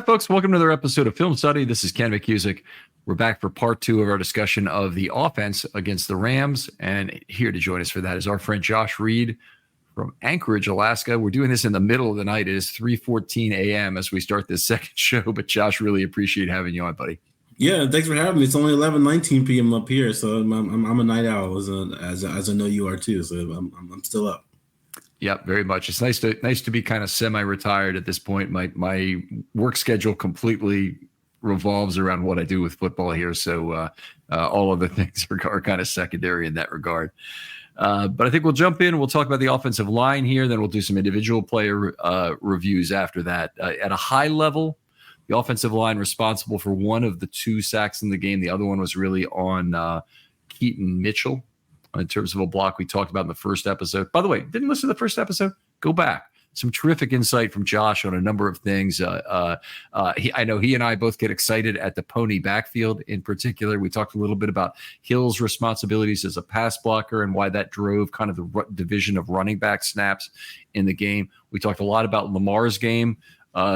Hi, folks. Welcome to another episode of Film Study. This is Ken McCusick. We're back for part two of our discussion of the offense against the Rams. And here to join us for that is our friend Josh Reed from Anchorage, Alaska. We're doing this in the middle of the night. It is 3:14 a.m. as we start this second show. But Josh, really appreciate having you on, buddy. Yeah, thanks for having me. It's only 11:19 p.m. up here, so I'm a night owl, as I know you are too. So I'm still up. Yeah, very much. It's nice to be kind of semi-retired at this point. My work schedule completely revolves around what I do with football here, so all other things are kind of secondary in that regard. But I think we'll jump in. We'll talk about the offensive line here. Then we'll do some individual player reviews after that. At a high level, the offensive line responsible for one of the two sacks in the game. The other one was really on Keaton Mitchell in terms of a block we talked about in the first episode. By the way, didn't listen to the first episode? Go back. Some terrific insight from Josh on a number of things. I know he and I both get excited at the pony backfield in particular. We talked a little bit about Hill's responsibilities as a pass blocker and why that drove kind of the division of running back snaps in the game. We talked a lot about Lamar's game.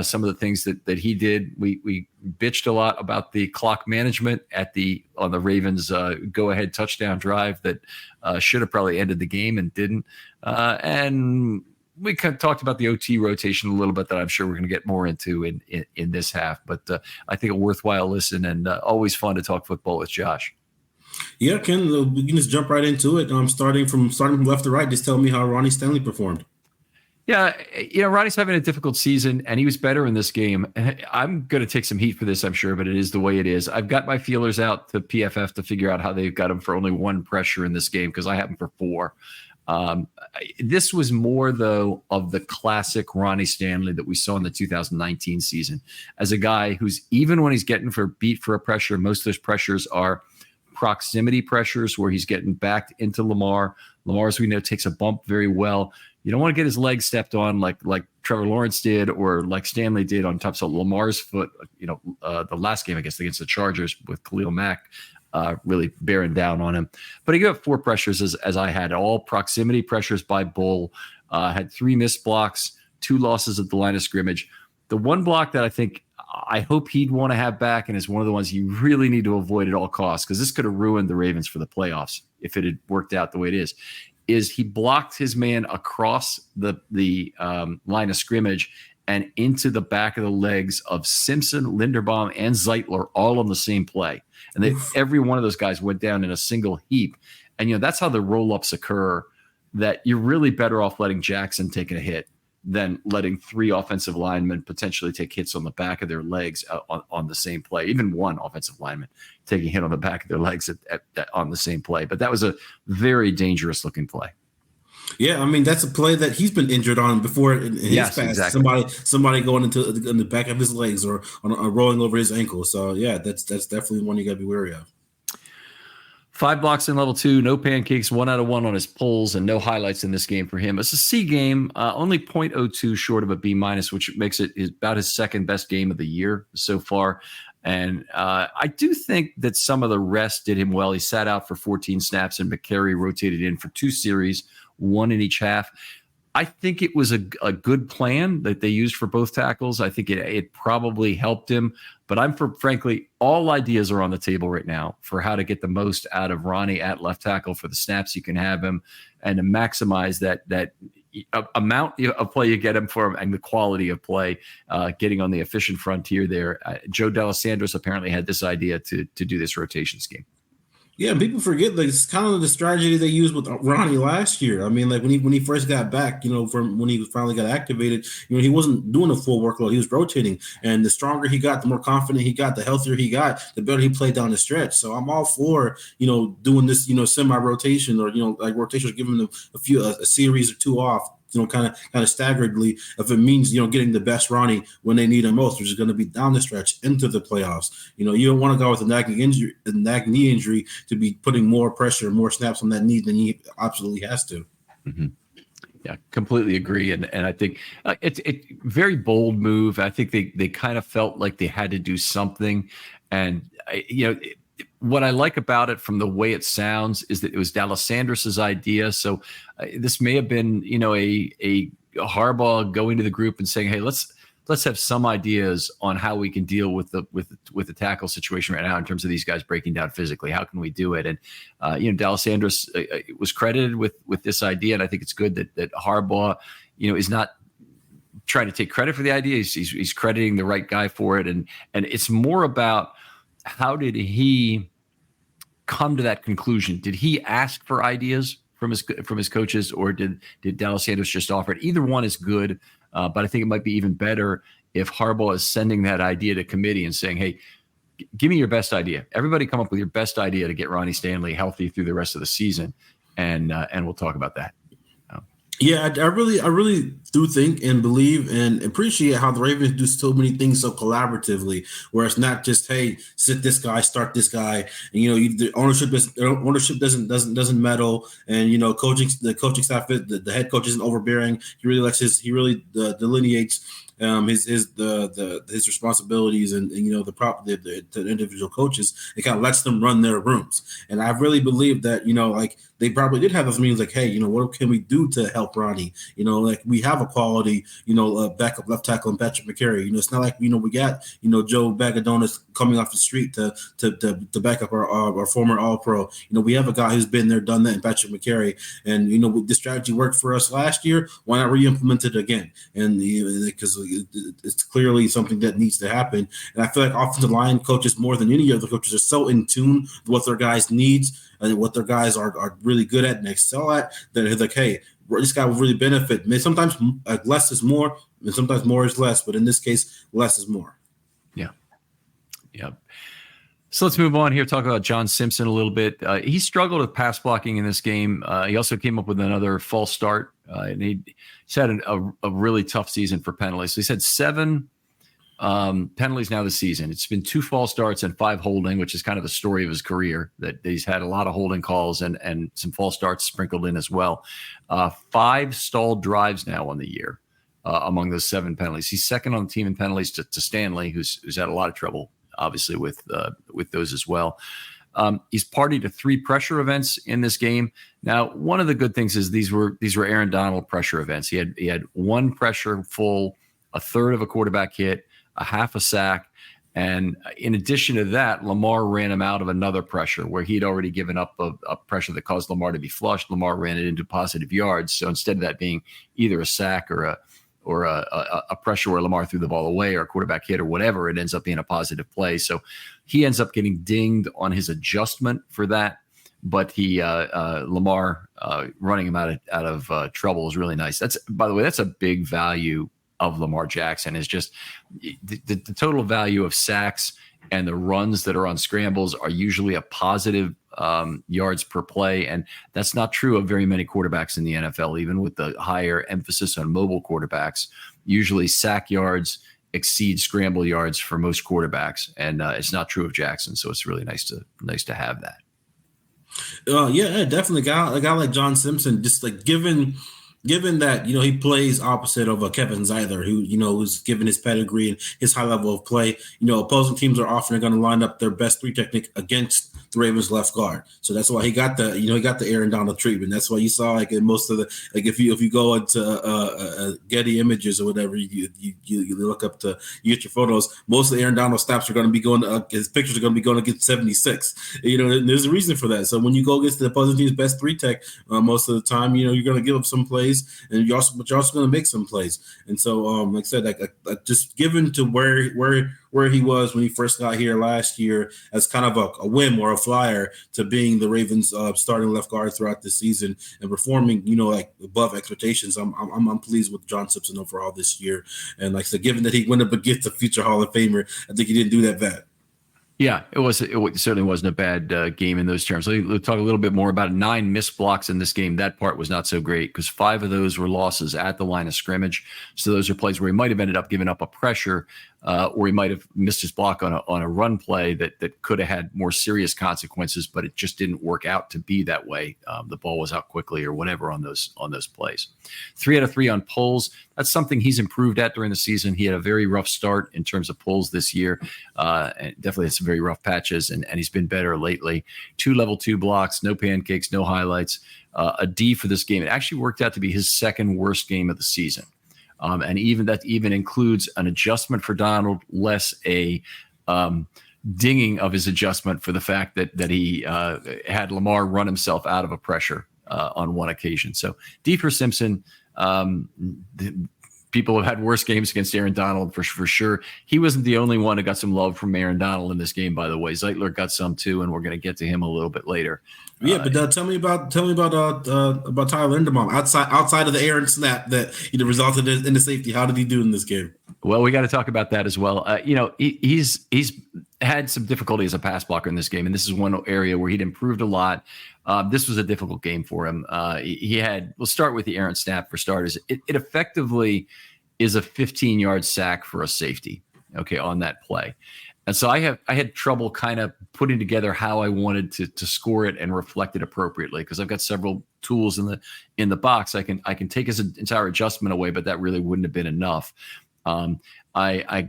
Some of the things that he did. We bitched a lot about the clock management on the Ravens go-ahead touchdown drive that should have probably ended the game and didn't. And we kind of talked about the OT rotation a little bit that I'm sure we're going to get more into in this half. But I think a worthwhile listen and always fun to talk football with Josh. Yeah, Ken, we can just jump right into it. Starting from left to right, just tell me how Ronnie Stanley performed. Yeah, Ronnie's having a difficult season, and he was better in this game. I'm going to take some heat for this, I'm sure, but it is the way it is. I've got my feelers out to PFF to figure out how they've got him for only one pressure in this game because I have him for 4. This was more, though, of the classic Ronnie Stanley that we saw in the 2019 season as a guy who's, even when he's getting beat for a pressure, most of those pressures are proximity pressures where he's getting backed into Lamar. Lamar, as we know, takes a bump very well. You don't want to get his leg stepped on like Trevor Lawrence did or like Stanley did on top. So Lamar's foot, the last game, I guess, against the Chargers with Khalil Mack really bearing down on him. But he got 4 pressures as I had, all proximity pressures by Bull. Had 3 missed blocks, 2 losses at the line of scrimmage. The one block that I hope he'd want to have back and is one of the ones you really need to avoid at all costs because this could have ruined the Ravens for the playoffs if it had worked out the way it is he blocked his man across the line of scrimmage and into the back of the legs of Simpson, Linderbaum, and Zeitler all on the same play. And every one of those guys went down in a single heap. And, that's how the roll-ups occur, that you're really better off letting Jackson take a hit than letting 3 offensive linemen potentially take hits on the back of their legs on the same play. Even one offensive lineman taking a hit on the back of their legs on the same play. But that was a very dangerous looking play. Yeah, I mean, that's a play that he's been injured on before in his past. Exactly. Somebody going in the back of his legs or rolling over his ankle. So, yeah, that's definitely one you got to be wary of. 5 blocks in level 2, no pancakes, 1 out of 1 on his pulls, and no highlights in this game for him. It's a C game, only 0.02 short of a B-, which makes it about his second best game of the year so far. And I do think that some of the rest did him well. He sat out for 14 snaps, and McCary rotated in for 2 series, 1 in each half. I think it was a good plan that they used for both tackles. I think it probably helped him. But frankly, all ideas are on the table right now for how to get the most out of Ronnie at left tackle for the snaps you can have him and to maximize that amount of play you get him for him and the quality of play, getting on the efficient frontier there. Joe D'Alessandro's apparently had this idea to do this rotation scheme. Yeah, people forget it's kind of the strategy they used with Ronnie last year. I mean, like when he first got back, from when he finally got activated, he wasn't doing a full workload. He was rotating, and the stronger he got, the more confident he got, the healthier he got, the better he played down the stretch. So I'm all for doing this semi-rotation or like rotations, giving them a series or 2 off. Kind of staggeredly, if it means getting the best Ronnie when they need him most, which is going to be down the stretch into the playoffs. You don't want to go with a nagging knee injury to be putting more pressure, more snaps on that knee than he absolutely has to. Mm-hmm. Yeah, completely agree, and I think it's very bold move. I think they kind of felt like they had to do something, and what I like about it from the way it sounds is that it was D'Alessandro's idea. So this may have been, a Harbaugh going to the group and saying, hey, let's let's have some ideas on how we can deal with the tackle situation right now in terms of these guys breaking down physically. How can we do it? And Dallas Andrus was credited with this idea, and I think it's good that Harbaugh, is not trying to take credit for the idea. He's crediting the right guy for it, and it's more about how did he come to that conclusion? Did he ask for ideas from his coaches, or did Dallas Andrus just offer it? Either one is good, but I think it might be even better if Harbaugh is sending that idea to committee and saying, "Hey, give me your best idea. Everybody, come up with your best idea to get Ronnie Stanley healthy through the rest of the season, and we'll talk about that." Yeah, I really do think and believe and appreciate how the Ravens do so many things so collaboratively, where it's not just, hey, sit this guy, start this guy, and the ownership doesn't meddle, and the coaching staff, the head coach isn't overbearing. He really delineates his responsibilities and the individual coaches. It kind of lets them run their rooms, and I really believe that they probably did have those meetings like, hey, what can we do to help Ronnie? We have a quality backup left tackle in Patrick McCary. It's not like we got Joe Bag of Donuts coming off the street to back up our former All-Pro. We have a guy who's been there, done that in Patrick McCary, and this strategy worked for us last year. Why not re-implement it again? And because it's clearly something that needs to happen. And I feel like offensive line coaches, more than any other coaches, are so in tune with what their guys needs and what their guys are really good at and excel at, that it's like, hey, this guy will really benefit. Sometimes less is more, and sometimes more is less. But in this case, less is more. Yeah. So let's move on here. Talk about John Simpson a little bit. He struggled with pass blocking in this game. He also came up with another false start. And he's had a really tough season for penalties. So he's had 7 penalties now this season. It's been 2 false starts and 5 holding, which is kind of the story of his career, that he's had a lot of holding calls and some false starts sprinkled in as well. 5 stalled drives now on the year among those 7 penalties. He's second on the team in penalties to Stanley, who's had a lot of trouble, obviously, with those as well. He's party to 3 pressure events in this game. Now, one of the good things is these were Aaron Donald pressure events. He had 1 pressure full, a third of a quarterback hit, a half a sack, and in addition to that, Lamar ran him out of another pressure where he'd already given up a pressure that caused Lamar to be flushed. Lamar ran it into positive yards. So instead of that being either a sack or a pressure where Lamar threw the ball away or a quarterback hit or whatever, it ends up being a positive play. So he ends up getting dinged on his adjustment for that. But Lamar running him out of trouble is really nice. By the way, that's a big value of Lamar Jackson, is just the total value of sacks and the runs that are on scrambles are usually a positive yards per play. And that's not true of very many quarterbacks in the NFL, even with the higher emphasis on mobile quarterbacks. Usually sack yards exceed scramble yards for most quarterbacks. And it's not true of Jackson. So it's really nice to have that. Yeah, definitely. A guy like John Simpson, just like given that, he plays opposite of a Kevin Zeitler, who, who's given his pedigree and his high level of play, opposing teams are often going to line up their best 3 technique against the Ravens left guard. So that's why he got the Aaron Donald treatment. That's why you saw, like, in most of the, like, if you go into Getty Images or whatever, you look up you get your photos, most of the Aaron Donald snaps are going to be going, his pictures are going to be going against 76. And there's a reason for that. So when you go against the opposing team's best 3 tech, most of the time, you're going to give up some plays, and you're also going to make some plays. And so, like I said, like just given to where he was when he first got here last year as kind of a whim or a flyer, to being the Ravens starting left guard throughout the season and performing, like above expectations. I'm pleased with John Simpson overall this year. And like I said, given that he went up against a future Hall of Famer, I think he didn't do that bad. Yeah, it certainly wasn't a bad game in those terms. We'll talk a little bit more about 9 missed blocks in this game. That part was not so great because 5 of those were losses at the line of scrimmage. So those are plays where he might have ended up giving up a pressure, or he might have missed his block on a run play that could have had more serious consequences, but it just didn't work out to be that way. The ball was out quickly or whatever on those plays. 3 out of 3 on pulls. That's something he's improved at during the season. He had a very rough start in terms of pulls this year, and definitely had some very rough patches, and he's been better lately. 2 level 2 blocks, no pancakes, no highlights, a D for this game. It actually worked out to be his second worst game of the season. And even includes an adjustment for Donald, less a dinging of his adjustment for the fact that he had Lamar run himself out of a pressure on one occasion. So D for Simpson. People have had worse games against Aaron Donald for sure. He wasn't the only one who got some love from Aaron Donald in this game, by the way. Zeitler got some too, and we're going to get to him a little bit later. Yeah, but tell me about Tyler Linderbaum outside of the Aaron snap that resulted in the safety. How did he do in this game? Well, we got to talk about that as well. He's had some difficulty as a pass blocker in this game, and this is one area where he'd improved a lot. This was a difficult game for him. We'll start with the Aaron snap for starters. It effectively is a 15-yard sack for a safety, okay, on that play. And so I had trouble kind of putting together how I wanted to score it and reflect it appropriately, because I've got several tools in the box. I can take his entire adjustment away, but that really wouldn't have been enough. What I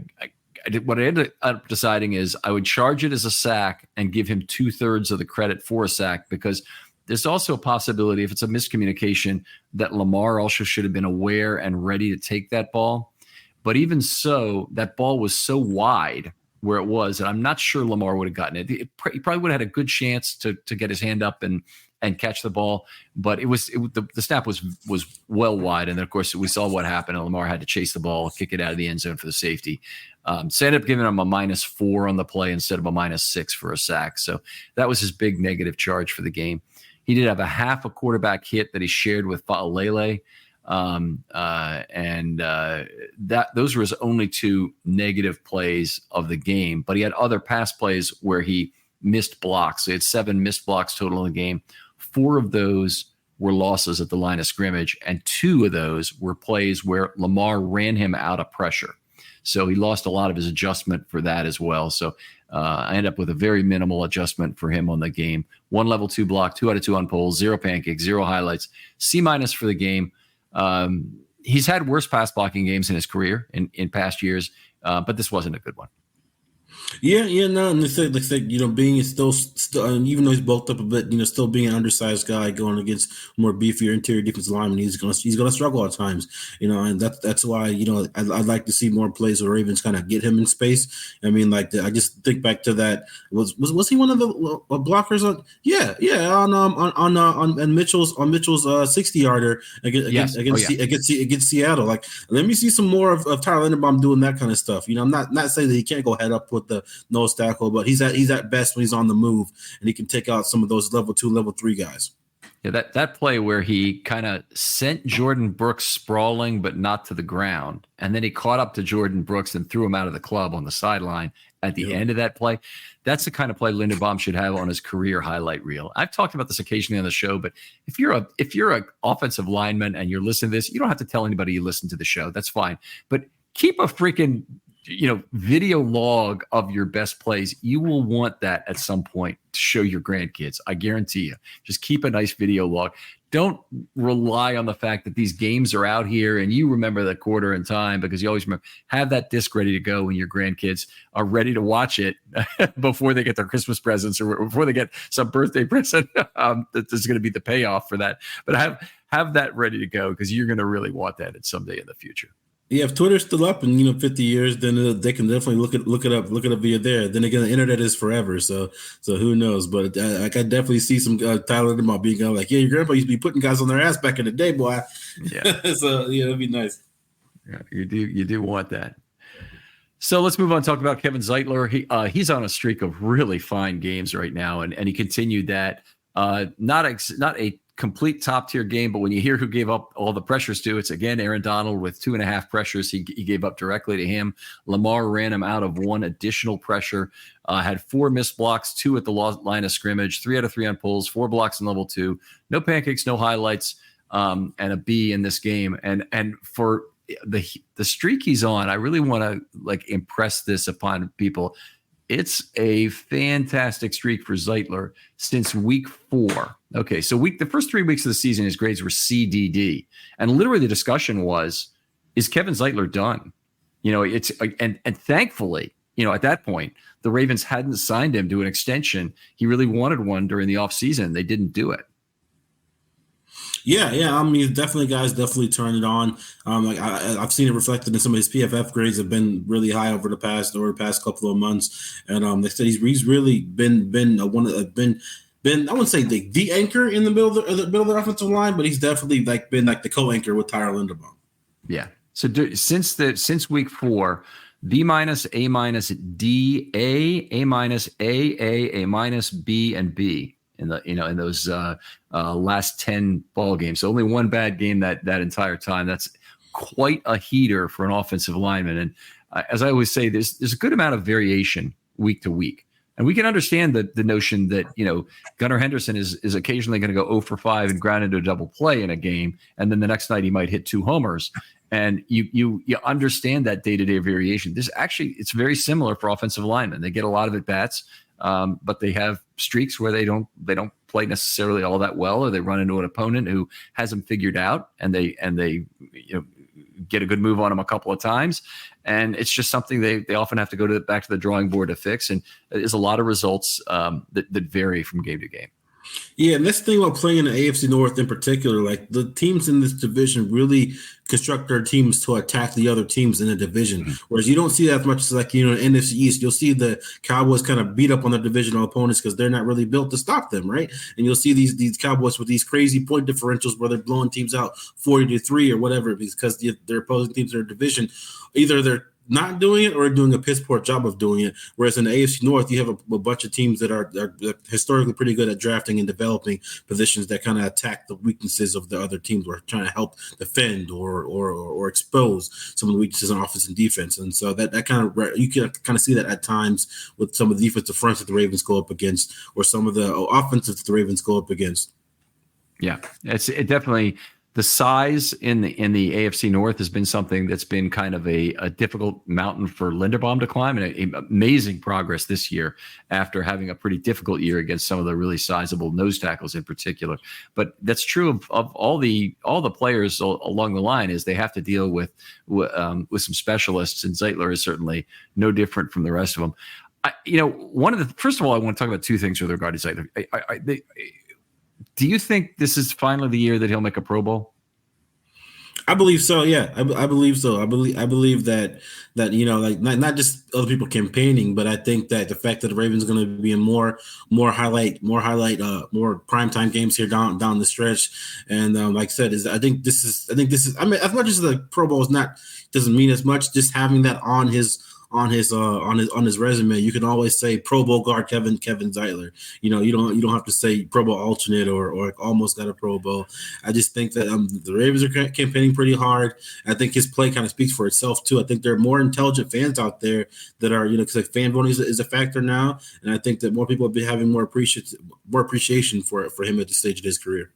ended up deciding is I would charge it as a sack and give him 2/3 of the credit for a sack, because there's also a possibility, if it's a miscommunication, that Lamar also should have been aware and ready to take that ball. But even so, that ball was so wide where it was, and I'm not sure Lamar would have gotten it. He probably would have had a good chance to get his hand up and catch the ball, but the snap was well wide, and then of course we saw what happened. And Lamar had to chase the ball, kick it out of the end zone for the safety. So I ended up giving him a -4 on the play instead of a -6 for a sack. So that was his big negative charge for the game. He did have a half a quarterback hit that he shared with Fa'alele. Those were his only 2 negative plays of the game, but he had other pass plays where he missed blocks. So he had 7 missed blocks total in the game. 4 of those were losses at the line of scrimmage, and 2 of those were plays where Lamar ran him out of pressure. So he lost a lot of his adjustment for that as well. So I ended up with a very minimal adjustment for him on the game. 1 level 2 block, 2 out of 2 on poles, 0 pancakes, 0 highlights, C- for the game. He's had worse pass blocking games in his career in past years, but this wasn't a good one. Yeah, no, and they said being still, even though he's bulked up a bit, still being an undersized guy going against more beefier interior defensive linemen, he's gonna struggle at times, and that's why I'd like to see more plays where Ravens kind of get him in space. I mean, I just think back to that. Was he one of the blockers on? Yeah, on Mitchell's 60-yarder against Seattle. Let me see some more of Tyler Linderbaum doing that kind of stuff. I'm not saying that he can't go head up with the nose tackle, but he's at best when he's on the move, and he can take out some of those level 2, level 3 guys. Yeah, that play where he kind of sent Jordan Brooks sprawling, but not to the ground, and then he caught up to Jordan Brooks and threw him out of the club on the sideline at the end of that play. That's the kind of play Linderbaum should have on his career highlight reel. I've talked about this occasionally on the show, but if you're an offensive lineman and you're listening to this, you don't have to tell anybody you listen to the show. That's fine, but keep a freaking video log of your best plays. You will want that at some point to show your grandkids. I guarantee you. Just keep a nice video log. Don't rely on the fact that these games are out here and you remember the quarter in time, because you always remember. Have that disc ready to go when your grandkids are ready to watch it before they get their Christmas presents or before they get some birthday present. That is going to be the payoff for that. But have that ready to go, because you're going to really want that at someday in the future. Yeah, if Twitter's still up in 50 years, then they can definitely look it up via there. Then again, the internet is forever, so who knows? But I can definitely see some Tyler Linderbaum being yeah, your grandpa used to be putting guys on their ass back in the day, boy. Yeah, so yeah, it'd be nice. Yeah, you do want that. So let's move on and talk about Kevin Zeitler. He's on a streak of really fine games right now, and he continued that. Not a complete top tier game, but when you hear who gave up all the pressures to, it's again Aaron Donald with 2.5 pressures he gave up directly to him. Lamar ran him out of 1 additional pressure, had 4 missed blocks, 2 at the line of scrimmage, 3 out of 3 on pulls, 4 blocks in level 2, no pancakes, no highlights, and a B in this game. And for the streak he's on, I really want to impress this upon people. It's a fantastic streak for Zeitler since week 4. Okay, so the first 3 weeks of the season, his grades were C, D, D. And literally the discussion was, is Kevin Zeitler done? And thankfully, at that point, the Ravens hadn't signed him to an extension. He really wanted one during the offseason. They didn't do it. Yeah. I mean, definitely, guys, definitely turn it on. Like I've seen it reflected in some of his PFF grades have been really high over the past couple of months, and they said he's really been one of been I wouldn't say the anchor in the middle of the offensive line, but he's definitely like been like the co-anchor with Tyler Linderbaum. Yeah. So since week 4, B minus, A minus, D, A minus, A minus, B, and B in the in those last 10 ball games. So only one bad game that entire time. That's quite a heater for an offensive lineman. And as I always say, there's a good amount of variation week to week. And we can understand the notion that, Gunnar Henderson is occasionally going to go 0 for 5 and ground into a double play in a game. And then the next night he might hit 2 homers. And you understand that day-to-day variation. It's very similar for offensive linemen. They get a lot of at-bats, but they have streaks where they don't play necessarily all that well, or they run into an opponent who has them figured out, and they get a good move on them a couple of times. And it's just something they often have to go back to the drawing board to fix. And there's a lot of results that vary from game to game. Yeah, and that's the thing about playing in the AFC North in particular. Like the teams in this division really construct their teams to attack the other teams in the division. Mm-hmm. Whereas you don't see that as much as in the NFC East. You'll see the Cowboys kind of beat up on their divisional opponents because they're not really built to stop them, right? And you'll see these Cowboys with these crazy point differentials where they're blowing teams out 40-3 or whatever because their opposing teams in their division, either they're not doing it or doing a piss poor job of doing it. Whereas in the AFC North, you have a bunch of teams that are historically pretty good at drafting and developing positions that kind of attack the weaknesses of the other teams, or trying to help defend or expose some of the weaknesses on offense and defense. And so that kind of, you can kind of see that at times with some of the defensive fronts that the Ravens go up against, or some of the offensive that the Ravens go up against. Yeah, it definitely. The size in the AFC North has been something that's been kind of a difficult mountain for Linderbaum to climb, and amazing progress this year after having a pretty difficult year against some of the really sizable nose tackles in particular. But that's true of all the players along the line, is they have to deal with some specialists, and Zeitler is certainly no different from the rest of them. First of all, I want to talk about two things with regard to Zeitler. Do you think this is finally the year that he'll make a Pro Bowl? I believe so. Yeah, I believe so. I believe that like not just other people campaigning, but I think that the fact that the Ravens are going to be in more primetime games here down the stretch, and like I said, I think this is. I mean, as much as the Pro Bowl doesn't mean as much, just having that on his resume, you can always say Pro Bowl guard Kevin Zeitler. You don't have to say Pro Bowl alternate or almost got a Pro Bowl. I just think that the Ravens are campaigning pretty hard. I think his play kind of speaks for itself too. I think there are more intelligent fans out there that are because like fan voting is a factor now, and I think that more people will be having more appreciation for him at this stage of his career.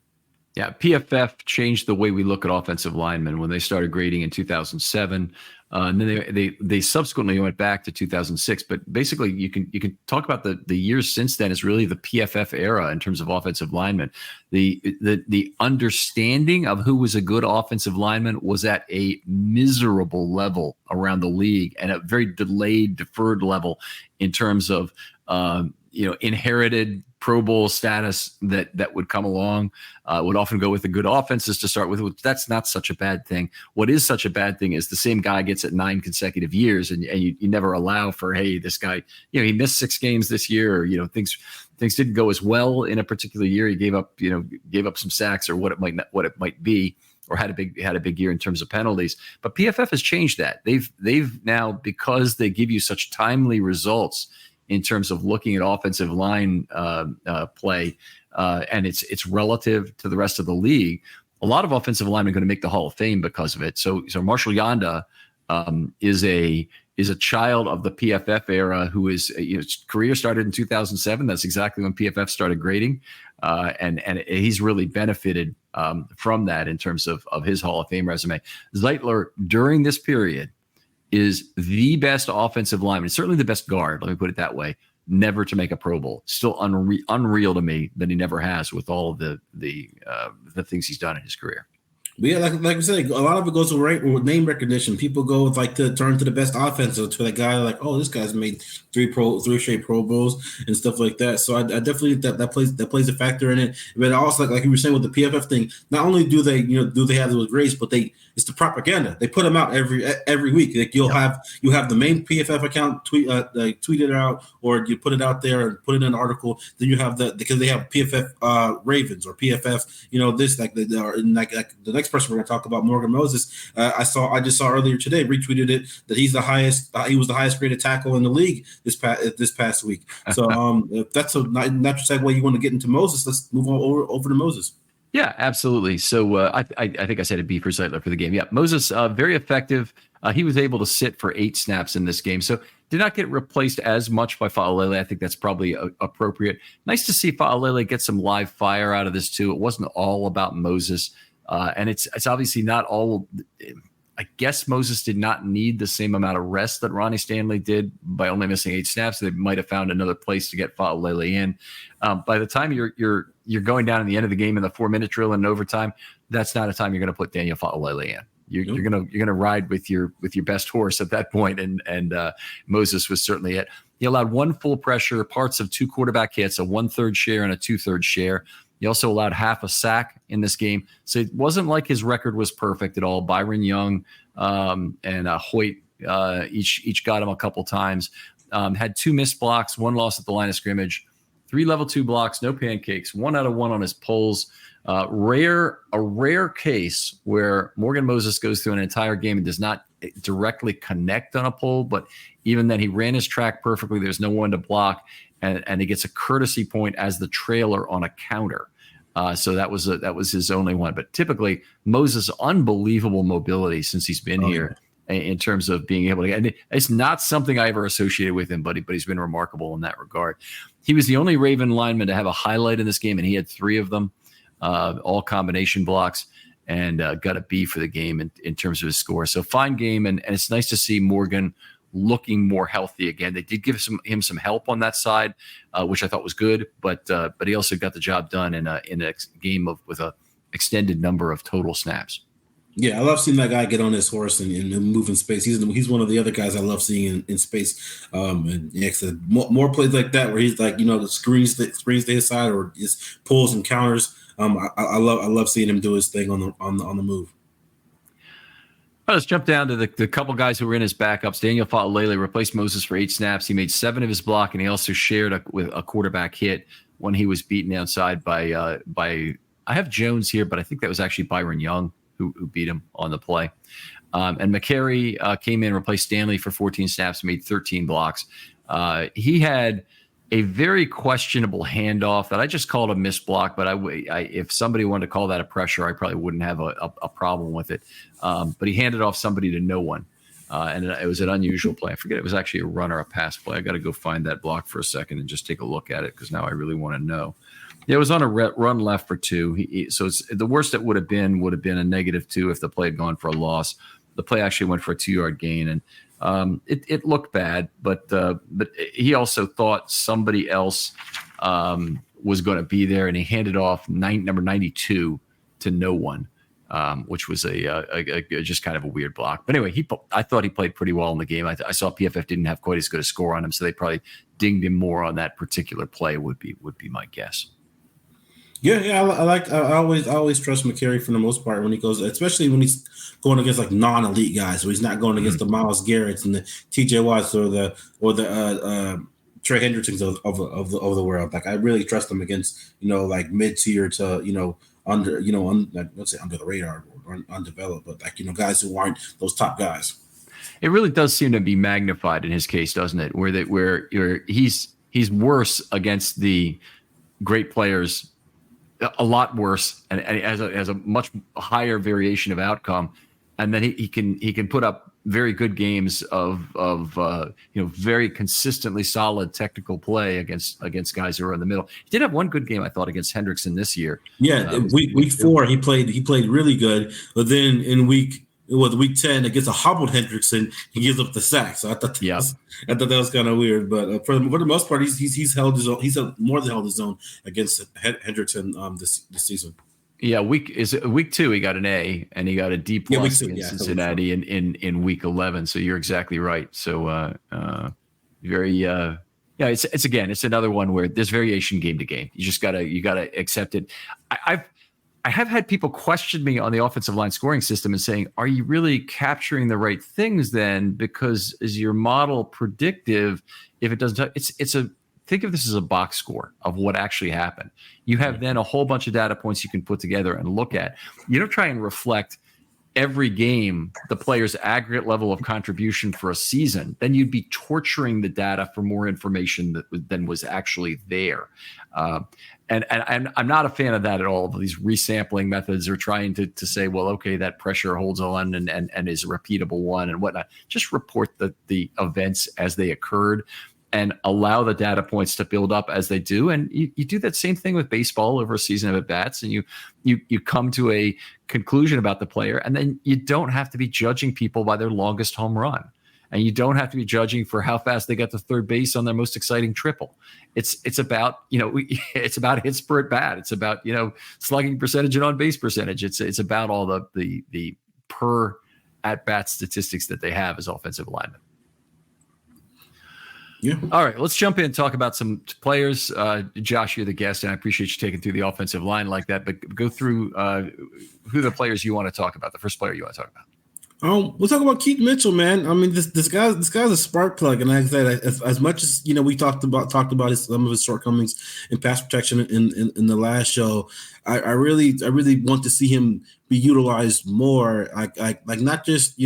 Yeah, PFF changed the way we look at offensive linemen when they started grading in 2007. And then they subsequently went back to 2006. But basically, you can talk about the years since then is really the PFF era in terms of offensive linemen. The understanding of who was a good offensive lineman was at a miserable level around the league, and a very deferred level in terms of inherited Pro Bowl status that would come along. Would often go with the good offenses to start with. That's not such a bad thing. What is such a bad thing is the same guy gets it 9 consecutive years, and you never allow for, hey, this guy, he missed 6 games this year, or things didn't go as well in a particular year. He gave up some sacks, or what it might be, or had a big year in terms of penalties. But PFF has changed that. They've now, because they give you such timely results in terms of looking at offensive line play, and it's relative to the rest of the league. A lot of offensive linemen are going to make the Hall of Fame because of it. So Marshall Yanda is a child of the PFF era, who is his career started in 2007. That's exactly when PFF started grading, and he's really benefited from that in terms of his Hall of Fame resume. Zeitler, during this period, is the best offensive lineman, certainly the best guard, let me put it that way, never to make a Pro Bowl. Still unreal to me that he never has, with all of the things he's done in his career. But yeah, like I said, a lot of it goes with name recognition. People go with like to turn to the best offense or to that guy like, oh, this guy's made three straight Pro Bowls and stuff like that. So I definitely think that plays a factor in it. But also like you were saying with the PFF thing, not only do they have those grades, but it's the propaganda. They put them out every week. Like you have the main PFF account tweet it out, or you put it out there and put it in an article. Then you have because they have PFF Ravens or PFF, this like the next person we're going to talk about, Morgan Moses. I just saw earlier today, retweeted it, that he's the highest. He was the highest graded tackle in the league this past week. So if that's a natural segue, you want to get into Moses, let's move on over to Moses. Yeah, absolutely. So I think I said a B for Zeitler for the game. Yeah, Moses, very effective. He was able to sit for 8 snaps in this game. So did not get replaced as much by Fa'alele. I think that's probably appropriate. Nice to see Fa'alele get some live fire out of this too. It wasn't all about Moses. And it's obviously not all. I guess Moses did not need the same amount of rest that Ronnie Stanley did by only missing 8 snaps. They might have found another place to get Fa'alele in. By the time you're going down in the end of the game in the 4-minute drill and overtime, that's not a time you're going to put Daniel Fa'alele in. You're gonna ride with your best horse at that point, and Moses was certainly it. He allowed 1 full pressure, parts of 2 quarterback hits, a 1/3 share and a 2/3 share. He also allowed half a sack in this game. So it wasn't like his record was perfect at all. Byron Young and Hoyt each got him a couple times. Had 2 missed blocks, 1 loss at the line of scrimmage, 3 level 2 blocks, no pancakes, 1 out of 1 on his pulls. A rare case where Morgan Moses goes through an entire game and does not directly connect on a pull, but even then he ran his track perfectly. There's no one to block. And he gets a courtesy point as the trailer on a counter. So that was his only one. But typically, Moses' unbelievable mobility since he's been here in terms of being able to. And it's not something I ever associated with him, but he's been remarkable in that regard. He was the only Raven lineman to have a highlight in this game, and he had 3 of them, all combination blocks, and got a B for the game in terms of his score. So fine game, and it's nice to see Morgan looking more healthy again. They did give him some help on that side, which I thought was good, but he also got the job done in a game with a extended number of total snaps. Yeah, I love seeing that guy get on his horse and move in space. He's one of the other guys I love seeing in space. And yeah, more plays like that where he's like, the screens to his side or just pulls and counters. I love seeing him do his thing on the move. Let's jump down to the couple guys who were in his backups. Daniel Fa'alele replaced Moses for 8 snaps. He made 7 of his block, and he also shared with a quarterback hit when he was beaten outside by I have Jones here, but I think that was actually Byron Young who beat him on the play. And McCary came in, replaced Stanley for 14 snaps, made 13 blocks. He had a very questionable handoff that I just called a missed block, but if somebody wanted to call that a pressure, I probably wouldn't have a problem with it. But he handed off somebody to no one, and it was an unusual play. I forget it was actually a run or a pass play. I got to go find that block for a second and just take a look at it because now I really want to know. Yeah, it was on a run left for 2. So it's the worst it would have been a -2 if the play had gone for a loss. The play actually went for a 2-yard gain, and it looked bad, but he also thought somebody else was going to be there, and he handed off number 92 to no one, which was a just kind of a weird block. But anyway, I thought he played pretty well in the game. I saw PFF didn't have quite as good a score on him, so they probably dinged him more on that particular play. Would be my guess. Yeah, I always trust McCary for the most part when he goes, especially when he's going against like non-elite guys. So he's not going against the Myles Garretts and the TJ Watts or the Trey Hendricksons of the world. Like I really trust him against like mid-tier to under let's say under the radar or undeveloped, but like guys who aren't those top guys. It really does seem to be magnified in his case, doesn't it? Where he's worse against the great players. A lot worse, and as a much higher variation of outcome, and then he can put up very good games of very consistently solid technical play against guys who are in the middle. He did have one good game, I thought, against Hendrickson this year. Yeah, week 4 he played really good, but then in week 10 against a hobbled Hendrickson, he gives up the sack. So I thought that was kind of weird, but for the most part, he's held his own. He's more than held his own against Hendrickson this season. Yeah, week 2 he got an A and he got a D Yeah, week plus two. against Yeah, Cincinnati in week 11. So you're exactly right. So very yeah, it's another one where there's variation game to game. You gotta accept it. I have had people question me on the offensive line scoring system and saying, are you really capturing the right things then? Because is your model predictive if it doesn't? Think of this as a box score of what actually happened. You have then a whole bunch of data points you can put together and look at. You don't try and reflect every game the player's aggregate level of contribution for a season. Then you'd be torturing the data for more information than was actually there. And I'm not a fan of that at all. These resampling methods are trying to say, well, okay, that pressure holds on and is a repeatable one and whatnot. Just report the events as they occurred and allow the data points to build up as they do. And you do that same thing with baseball over a season of at-bats, and you come to a conclusion about the player, and then you don't have to be judging people by their longest home run. And you don't have to be judging for how fast they got to third base on their most exciting triple. It's about, it's about hits per at bat. It's about, slugging percentage and on base percentage. It's about all the per at bat statistics that they have as offensive linemen. Yeah. All right, let's jump in and talk about some players. Josh, you're the guest, and I appreciate you taking through the offensive line like that. But go through who the players you want to talk about. The first player you want to talk about. We'll talk about Keaton Mitchell, man. I mean, this guy's a spark plug, and like I said, as much as we talked about some of his shortcomings in pass protection in the last show, I really want to see him be utilized more. Like not just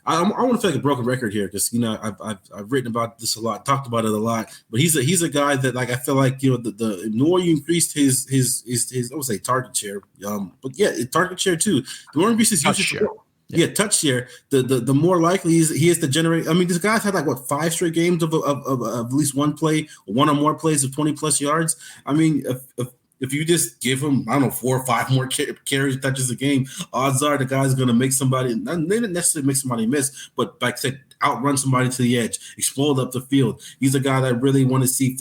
I want to feel like a broken record here because I've written about this a lot, talked about it a lot. But he's a guy that I feel like the more you increased his I would say target share, but yeah, target share too. The more you increase his usage share. Yeah, touch share. The more likely he is to generate. I mean, this guy's had 5 straight games of at least one play, one or more plays of 20 plus yards. I mean, if you just give him 4 or 5 more carries, touches a game, odds are the guy's going to make somebody. They didn't necessarily make somebody miss, but like I said, outrun somebody to the edge, explode up the field. He's a guy that I really want to see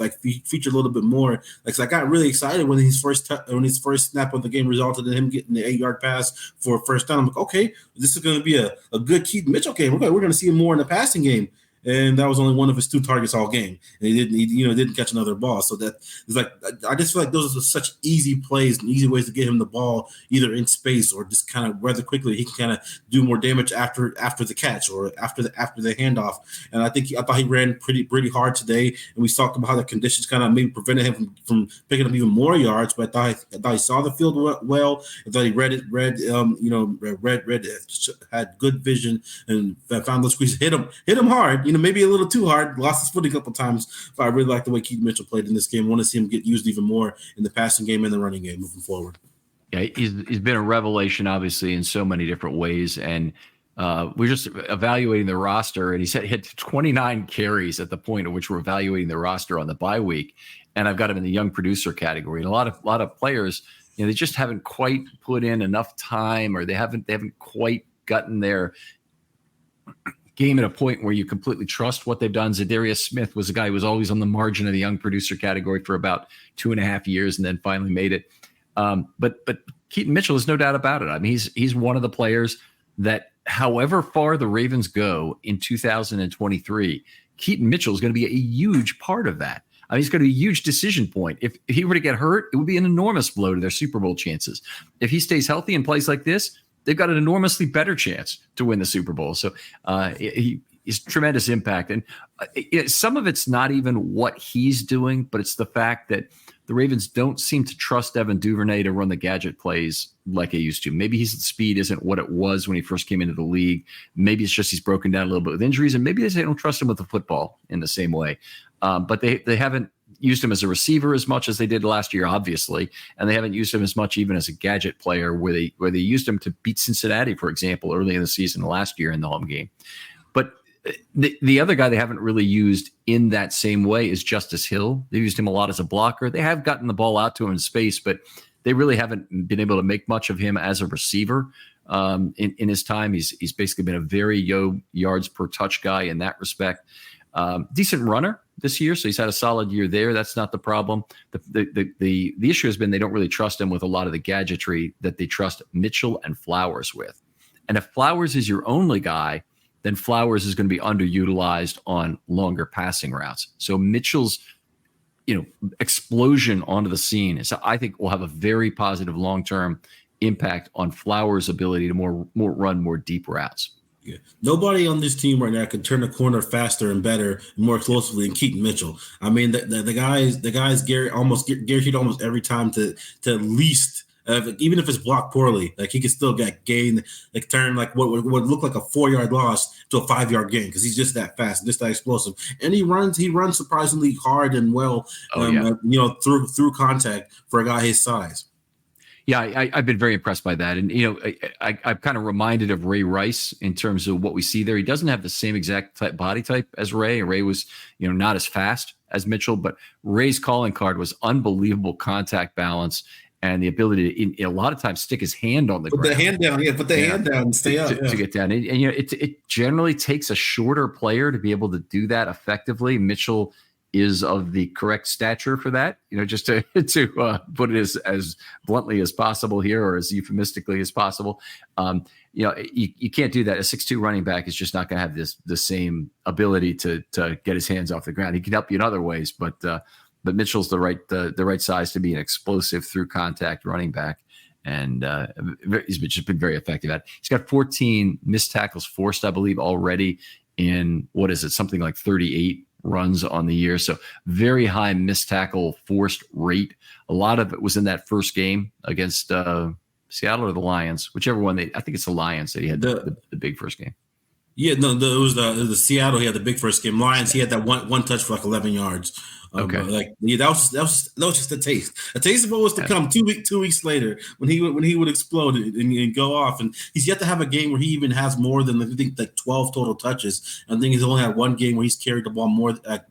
feature a little bit more. I got really excited when his first snap of the game resulted in him getting the 8-yard pass for a first down. I'm like, okay, this is going to be a good Keaton Mitchell game. We're going to see him more in the passing game. And that was only one of his 2 targets all game, and he didn't catch another ball. So that is I just feel like those are such easy plays and easy ways to get him the ball either in space or just kind of rather quickly. He can kind of do more damage after the catch or after the handoff. And I thought he ran pretty hard today. And we talked about how the conditions kind of maybe prevented him from picking up even more yards. But I thought he saw the field well. I thought he read had good vision and found those squeezes. Hit him hard. Maybe a little too hard, lost his footing a couple times, but I really like the way Keaton Mitchell played in this game. I want to see him get used even more in the passing game and the running game moving forward. Yeah, he's been a revelation, obviously, in so many different ways. And we're just evaluating the roster, and he hit 29 carries at the point at which we're evaluating the roster on the bye week. And I've got him in the young producer category. And a lot of players, they just haven't quite put in enough time, or they haven't quite gotten their game at a point where you completely trust what they've done. Zadarius Smith was a guy who was always on the margin of the young producer category for about 2.5 years and then finally made it. But Keaton Mitchell is no doubt about it. I mean, he's one of the players that however far the Ravens go in 2023, Keaton Mitchell is going to be a huge part of that. I mean, he's going to be a huge decision point. If he were to get hurt, it would be an enormous blow to their Super Bowl chances. If he stays healthy and plays like this, they've got an enormously better chance to win the Super Bowl. So he's tremendous impact. And some of it's not even what he's doing, but it's the fact that the Ravens don't seem to trust Evan Duvernay to run the gadget plays like they used to. Maybe his speed isn't what it was when he first came into the league. Maybe it's just he's broken down a little bit with injuries, and maybe they don't trust him with the football in the same way. But they haven't used him as a receiver as much as they did last year, obviously, and they haven't used him as much even as a gadget player where they used him to beat Cincinnati, for example, early in the season last year in the home game. But the other guy they haven't really used in that same way is Justice Hill. They used him a lot as a blocker. They have gotten the ball out to him in space, but they really haven't been able to make much of him as a receiver in his time. He's basically been a very yards per touch guy in that respect. Decent runner. this year, so he's had a solid year there. That's not the problem. The issue has been they don't really trust him with a lot of the gadgetry that they trust Mitchell and Flowers with. And if Flowers is your only guy, then Flowers is going to be underutilized on longer passing routes. So Mitchell's explosion onto the scene is, I think, will have a very positive long-term impact on Flowers' ability to run more deep routes. Yeah. Nobody on this team right now can turn the corner faster and better and more explosively than Keaton Mitchell. I mean, the guy's guaranteed almost every time to at least, even if it's blocked poorly, like he can still get gain, like turn like what would look like a 4-yard loss to a 5-yard gain because he's just that fast, just that explosive, and he runs surprisingly hard and well, through contact for a guy his size. Yeah, I've been very impressed by that. And, I'm kind of reminded of Ray Rice in terms of what we see there. He doesn't have the same exact body type as Ray. Ray was, not as fast as Mitchell, but Ray's calling card was unbelievable contact balance and the ability to, in a lot of times, stick his hand on the ground. Put the hand down, put the hand down and stay up. To get down. And it generally takes a shorter player to be able to do that effectively. Mitchell is of the correct stature for that, just to put it as bluntly as possible here, or as euphemistically as possible. You can't do that. A 6'2" running back is just not going to have the same ability to get his hands off the ground. He can help you in other ways, but Mitchell's the right size to be an explosive through contact running back. And he's just been very effective at it. He's got 14 missed tackles forced, I believe, already in something like 38 runs on the year. So very high missed tackle forced rate. A lot of it was in that first game against Seattle or the Lions, whichever one I think it's the Lions that he had the big first game. Yeah, no, it was the Seattle. He had the big first game. Lions, he had that one touch for like 11 yards. Okay. That was just a taste. A taste of what was to come 2 weeks later when he would explode and go off. And he's yet to have a game where he even has more than, I think, like 12 total touches. I think he's only had one game where he's carried the ball more, I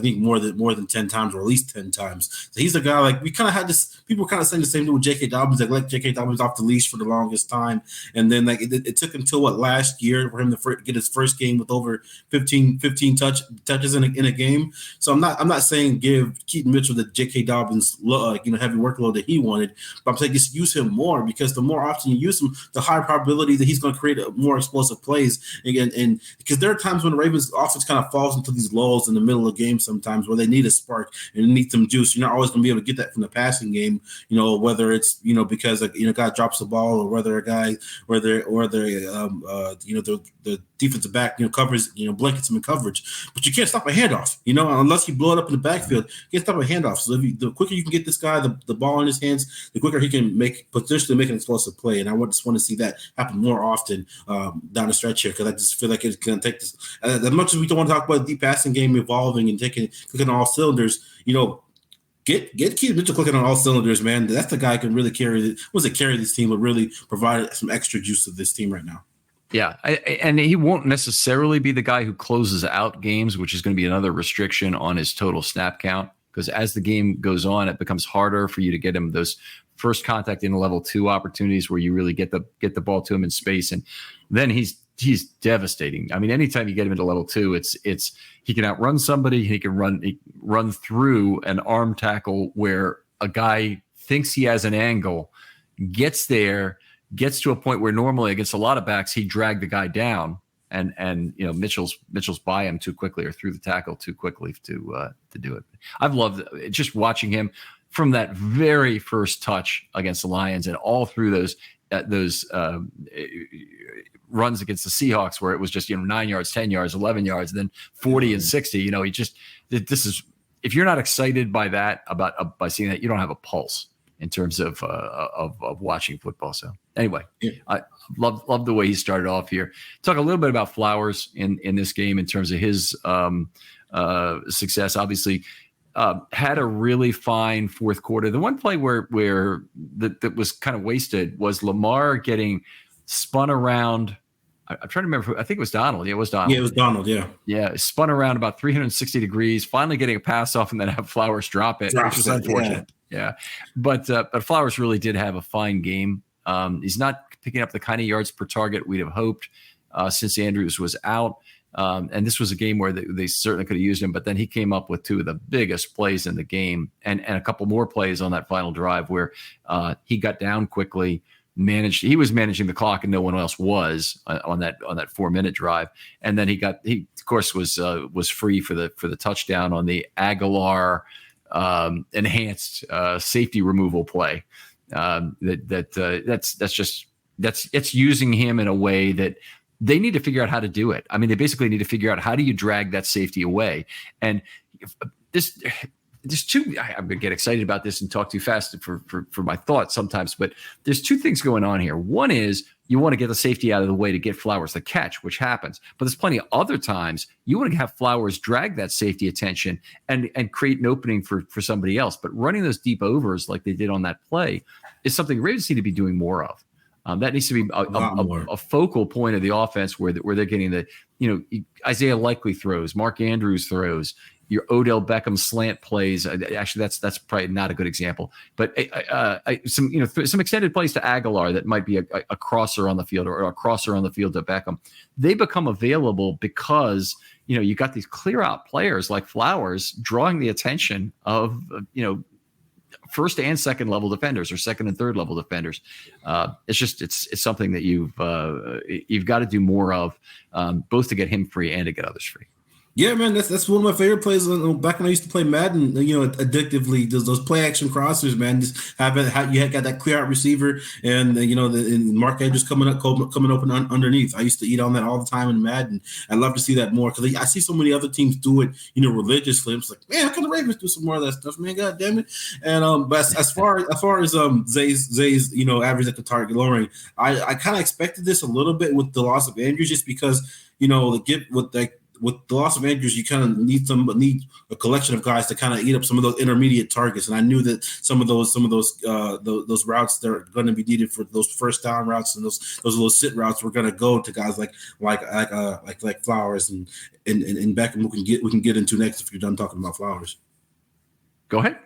think more than 10 times, or at least 10 times. So he's a guy, like, we kind of had this. People were kind of saying the same thing with J.K. Dobbins. Like, let J.K. Dobbins off the leash for the longest time, and then it took until last year for him to get his first game with over 15 touches in a game. So I'm not saying give Keaton Mitchell the J.K. Dobbins heavy workload that he wanted, but I'm saying just use him more, because the more often you use him, the higher probability that he's going to create more explosive plays. And because there are times when the Ravens offense kind of falls into these lulls in the middle of games sometimes where they need a spark and need some juice. You're not always going to be able to get that from the passing game, whether it's because a guy drops the ball, or whether the defensive back covers blankets him in coverage. But you can't stop a handoff, unless you blow it up in the backfield. You can't stop a handoff. So the quicker you can get this guy the ball in his hands, the quicker he can potentially make an explosive play. And I just want to see that happen more often down the stretch here, because I just feel like it's going to take this. As much as we don't want to talk about the deep passing game evolving and clicking on all cylinders, Get Keaton Mitchell clicking on all cylinders, man. That's the guy who can really carry this team, but really provide some extra juice to this team right now. Yeah, and he won't necessarily be the guy who closes out games, which is going to be another restriction on his total snap count, because as the game goes on, it becomes harder for you to get him those first contact in level 2 opportunities where you really get the ball to him in space, and then he's devastating. I mean, anytime you get him into level 2, it's he can outrun somebody, he can run through an arm tackle where a guy thinks he has an angle, gets there, gets to a point where normally against a lot of backs he'd drag the guy down, and Mitchell's by him too quickly, or through the tackle too quickly to do it. I've loved just watching him from that very first touch against the Lions, and all through those runs against the Seahawks where it was just 9 yards, 10 yards, 11 yards, and then 40 and 60. This is, if you're not excited by that, by seeing that, you don't have a pulse in terms of watching football. So anyway, I love the way he started off here. Talk a little bit about Flowers in this game in terms of his success. Obviously, had a really fine fourth quarter. The one play where that was kind of wasted was Lamar getting spun around. I'm trying to remember. I think it was Donald. Yeah, it was Donald. Yeah, it was Donald. Yeah. Yeah, spun around about 360 degrees, finally getting a pass off, and then have Flowers drop it, which was unfortunate. Yeah. But Flowers really did have a fine game. He's not picking up the kind of yards per target we'd have hoped since Andrews was out. And this was a game where they certainly could have used him, but then he came up with two of the biggest plays in the game and a couple more plays on that final drive where he got down quickly, he was managing the clock and no one else was on that 4-minute drive. And then he of course was free for the touchdown on the Aguilar enhanced safety removal play. It's using him in a way that they need to figure out how to do it. I mean, they basically need to figure out how do you drag that safety away. And there's two. I'm gonna get excited about this and talk too fast for my thoughts sometimes. But there's two things going on here. One is you want to get the safety out of the way to get Flowers the catch, which happens. But there's plenty of other times you want to have Flowers drag that safety attention and create an opening for somebody else. But running those deep overs like they did on that play is something Ravens need to be doing more of. That needs to be a focal point of the offense where they're getting the, Isaiah Likely throws, Mark Andrews throws, your Odell Beckham slant plays. Actually, that's probably not a good example, but some extended plays to Aguilar that might be a crosser on the field or a crosser on the field to Beckham. They become available because you got these clear out players like Flowers drawing the attention of first and second level defenders or second and third level defenders. It's something that you've got to do more of, both to get him free and to get others free. Yeah, man, that's one of my favorite plays. Back when I used to play Madden, addictively, those play action crossers, man. Just you had got that clear out receiver, and and Mark Andrews coming open underneath. I used to eat on that all the time in Madden. I love to see that more because I see so many other teams do it, religiously. I'm just like, man, how can the Ravens do some more of that stuff, man? God damn it! And but as far as Zay's average at the target lowering, I kind of expected this a little bit with the loss of Andrews, just because with the loss of Andrews, you kind of need a collection of guys to kind of eat up some of those intermediate targets. And I knew that some of those routes that are going to be needed for those first down routes and those little sit routes were going to go to guys like Flowers and Beckham. We can get into next if you're done talking about Flowers. Go ahead.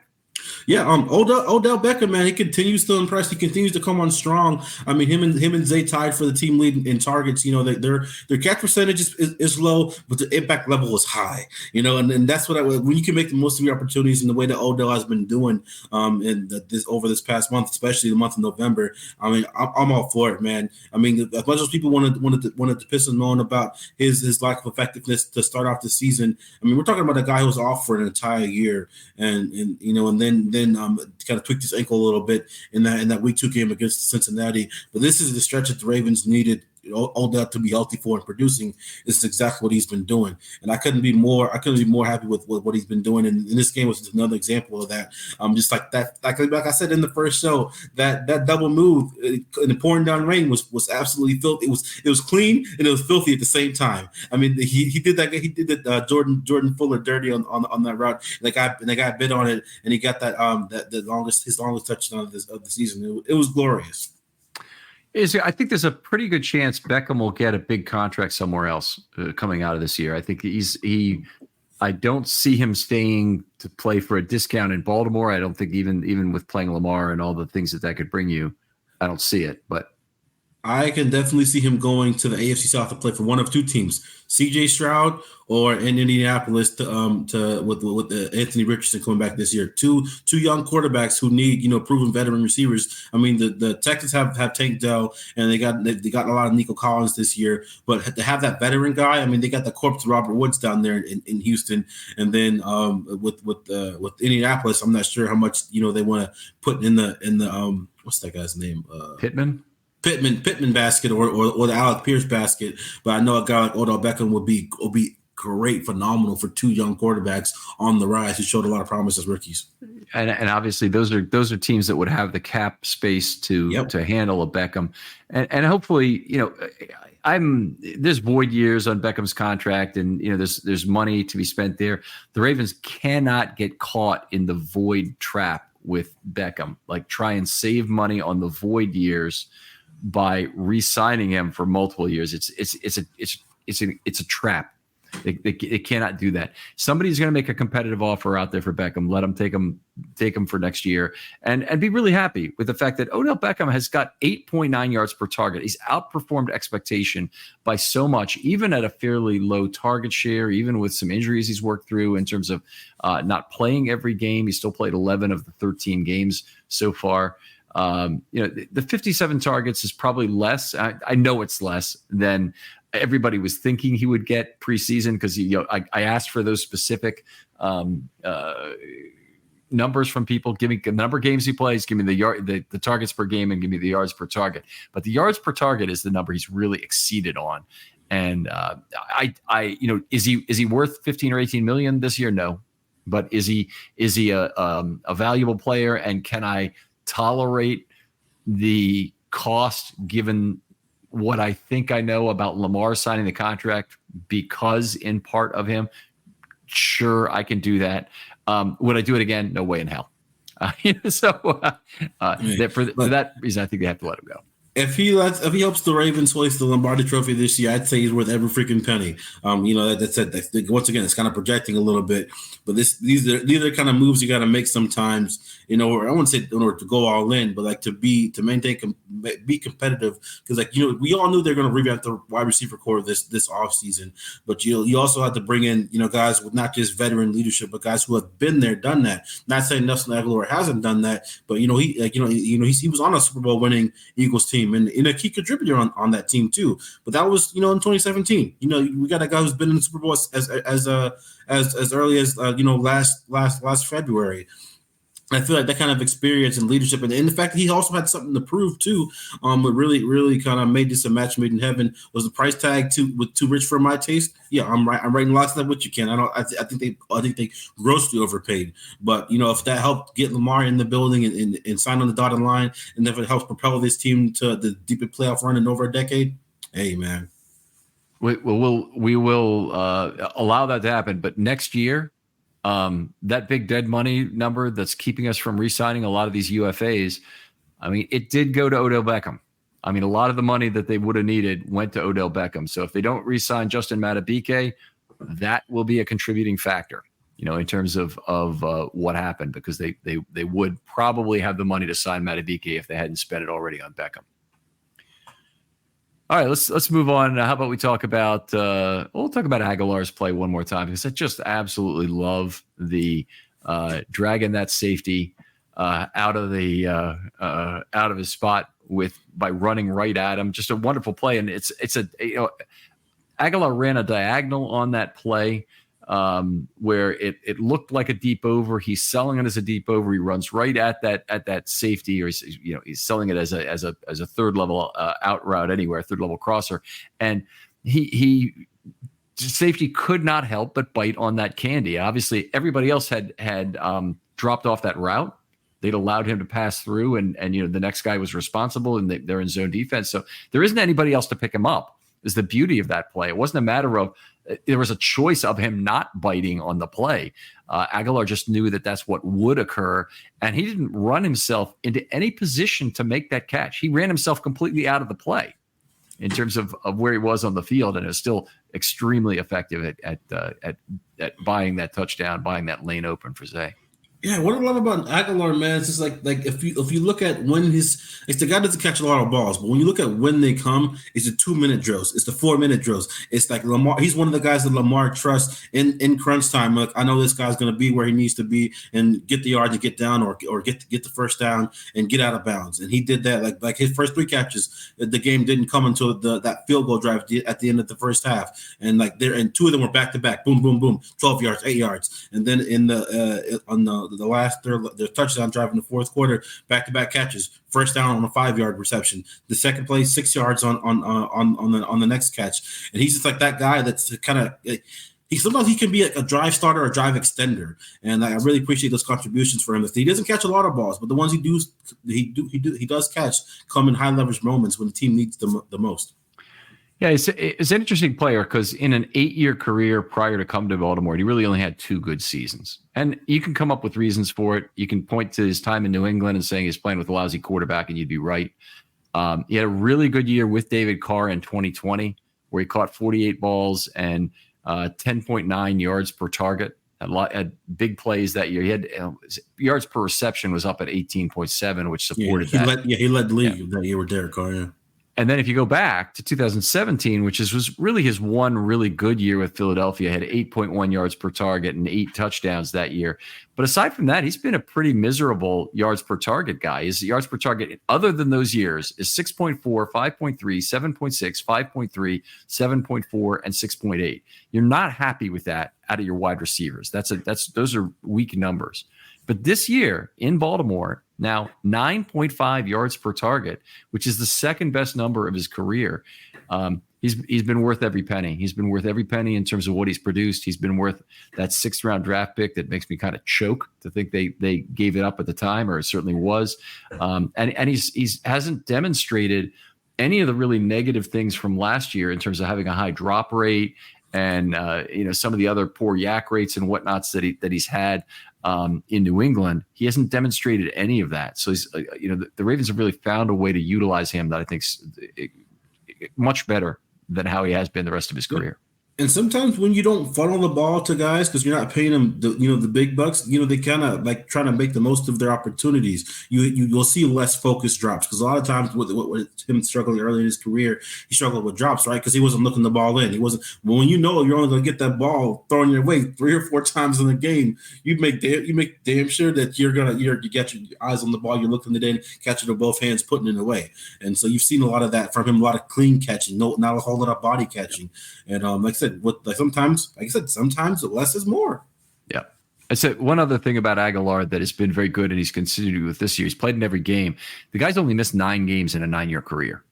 Yeah, Odell Beckham, man, he continues to impress. He continues to come on strong. I mean, him and Zay tied for the team lead in targets. Their catch percentage is low, but the impact level is high. And that's when you can make the most of your opportunities in the way that Odell has been doing over this past month, especially the month of November. I mean, I'm all for it, man. I mean, as much as people wanted to piss him on about his lack of effectiveness to start off the season, I mean, we're talking about a guy who was off for an entire year, and then kind of tweaked his ankle a little bit in that week 2 game against Cincinnati. But this is the stretch that the Ravens needed Odell to be healthy for and producing. This is exactly what he's been doing, and I couldn't be more happy with what he's been doing. And this game was another example of that. Just like that, like I said in the first show, that double move in the pouring down rain was absolutely filthy. It was clean and it was filthy at the same time. I mean, he did that. He did that Jordan Fuller dirty on that route. And the guy bit on it, and he got his longest touchdown of the season. It was glorious. I think there's a pretty good chance Beckham will get a big contract somewhere else coming out of this year. I think I don't see him staying to play for a discount in Baltimore. I don't think even with playing Lamar and all the things that could bring you, I don't see it. But I can definitely see him going to the AFC South to play for one of two teams, C.J. Stroud or in Indianapolis with Anthony Richardson coming back this year. Two young quarterbacks who need proven veteran receivers. I mean the Texans have Tank Dell and they got a lot of Nico Collins this year, but to have that veteran guy, I mean they got the corpse of Robert Woods down there in Houston, and then with Indianapolis, I'm not sure how much they want to put in the what's that guy's name? Pittman basket or the Alec Pierce basket, but I know a guy like Odell Beckham will be great, phenomenal for two young quarterbacks on the rise who showed a lot of promise as rookies. And obviously those are teams that would have the cap space to handle a Beckham, and hopefully there's void years on Beckham's contract, and there's money to be spent there. The Ravens cannot get caught in the void trap with Beckham, like try and save money on the void years by re-signing him for multiple years. It's a trap. They cannot do that. Somebody's going to make a competitive offer out there for Beckham. Let them take him for next year, and be really happy with the fact that Odell Beckham has got 8.9 yards per target. He's outperformed expectation by so much, even at a fairly low target share, even with some injuries he's worked through in terms of not playing every game. He still played 11 of the 13 games so far. The 57 targets is probably less. I know it's less than everybody was thinking he would get preseason, because I asked for those specific numbers from people. Give me the number of games he plays, give me the targets per game, and give me the yards per target. But the yards per target is the number he's really exceeded on. And is he worth 15 or 18 million this year? No. But is he a valuable player, and can I tolerate the cost given what I think I know about Lamar signing the contract because in part of him? Sure, I can do that. Would I do it again? No way in hell. For that reason, I think they have to let him go. If he helps the Ravens hoist the Lombardi Trophy this year, I'd say he's worth every freaking penny. That's once again, it's kind of projecting a little bit, but these are kind of moves you got to make sometimes. I wouldn't say in order to go all in, but like to be competitive, because we all knew they're going to revamp the wide receiver core this offseason, but you also have to bring in guys with not just veteran leadership, but guys who have been there, done that. Not saying Nelson Aguilar hasn't done that, but he was on a Super Bowl winning Eagles team. And a key contributor on that team too, but that was in 2017. We got a guy who's been in the Super Bowl as early as last February. I feel like that kind of experience and leadership, and the fact that he also had something to prove too, what really kind of made this a match made in heaven. Was the price tag too rich for my taste? Yeah, I'm writing lots of that with you, Ken. I think they grossly overpaid. But if that helped get Lamar in the building and sign on the dotted line, and if it helps propel this team to the deepest playoff run in over a decade, hey man, we will allow that to happen. But next year, that big dead money number that's keeping us from re-signing a lot of these UFAs, it did go to Odell Beckham. A lot of the money that they would have needed went to Odell Beckham. So if they don't re-sign Justin Madubuike, that will be a contributing factor, in terms of what happened, because they would probably have the money to sign Madubuike if they hadn't spent it already on Beckham. All right, let's move on. How about we talk about we'll talk about Aguilar's play one more time, because I just absolutely love the dragging that safety out of his spot by running right at him. Just a wonderful play, and it's Aguilar ran a diagonal on that play where it looked like a deep over. He's selling it as a deep over. He runs right at that safety, or he's selling it as a third level out route anywhere, third level crosser, and he safety could not help but bite on that candy. Obviously, everybody else had dropped off that route. They'd allowed him to pass through, and the next guy was responsible, and they're in zone defense, so there isn't anybody else to pick him up. Is the beauty of that play. It wasn't a matter of there was a choice of him not biting on the play. Aguilar just knew that that's what would occur, and he didn't run himself into any position to make that catch. He ran himself completely out of the play in terms of where he was on the field, and it was still extremely effective at buying that touchdown, buying that lane open for Zay. Yeah, what I love about Aguilar, man, it's just like if you look at when it's the guy doesn't catch a lot of balls, but when you look at when they come, it's the 2-minute drills, it's the 4-minute drills. It's like Lamar. He's one of the guys that Lamar trusts in crunch time. Like, I know this guy's going to be where he needs to be and get the yard to get down or get the first down and get out of bounds. And he did that. Like his first 3 catches, the game didn't come until that field goal drive at the end of the first half. And 2 of them were back to back, boom, boom, boom, 12 yards, 8 yards, and then in the last their touchdown drive in the fourth quarter, back-to-back catches, first down on a 5-yard reception. The second play, 6 yards on the next catch. And he's just like that guy that's kind of sometimes he can be a drive starter or a drive extender. And I really appreciate those contributions for him. He doesn't catch a lot of balls, but the ones he does catch come in high leverage moments when the team needs them the most. Yeah, it's an interesting player because in an 8-year career prior to coming to Baltimore, he really only had 2 good seasons. And you can come up with reasons for it. You can point to his time in New England and saying he's playing with a lousy quarterback, and you'd be right. He had a really good year with David Carr in 2020, where he caught 48 balls and 10.9 yards per target. Had big plays that year. He had yards per reception was up at 18.7, which supported that. He led the league that year with Derek Carr. Yeah. And then if you go back to 2017, which was really his one really good year with Philadelphia, had 8.1 yards per target and 8 touchdowns that year. But aside from that, he's been a pretty miserable yards per target guy. His yards per target, other than those years, is 6.4, 5.3, 7.6, 5.3, 7.4, and 6.8. You're not happy with that out of your wide receivers. Those are weak numbers. But this year in Baltimore, now 9.5 yards per target, which is the second best number of his career. He's been worth every penny. He's been worth every penny in terms of what he's produced. He's been worth that 6th round draft pick that makes me kind of choke to think they gave it up at the time, or it certainly was. And he's hasn't demonstrated any of the really negative things from last year in terms of having a high drop rate and some of the other poor yak rates and whatnots that he's had in New England. He hasn't demonstrated any of that. So he's the Ravens have really found a way to utilize him that I think's much better than how he has been the rest of his career. And sometimes when you don't funnel the ball to guys because you're not paying them, the big bucks, they kind of like trying to make the most of their opportunities. You'll see less focused drops because a lot of times with him struggling early in his career, he struggled with drops, right? Because he wasn't looking the ball in. He wasn't. When you're only going to get that ball thrown your way 3 or 4 times in the game, you make damn sure that you get your eyes on the ball. You're looking at it in, catching it with both hands, putting it away. And so you've seen a lot of that from him. A lot of clean catching, not a whole lot of body catching. And like I said. Sometimes less is more. Yeah. I said one other thing about Aguilar that has been very good and he's continued with this year. He's played in every game. The guy's only missed 9 games in a 9-year career.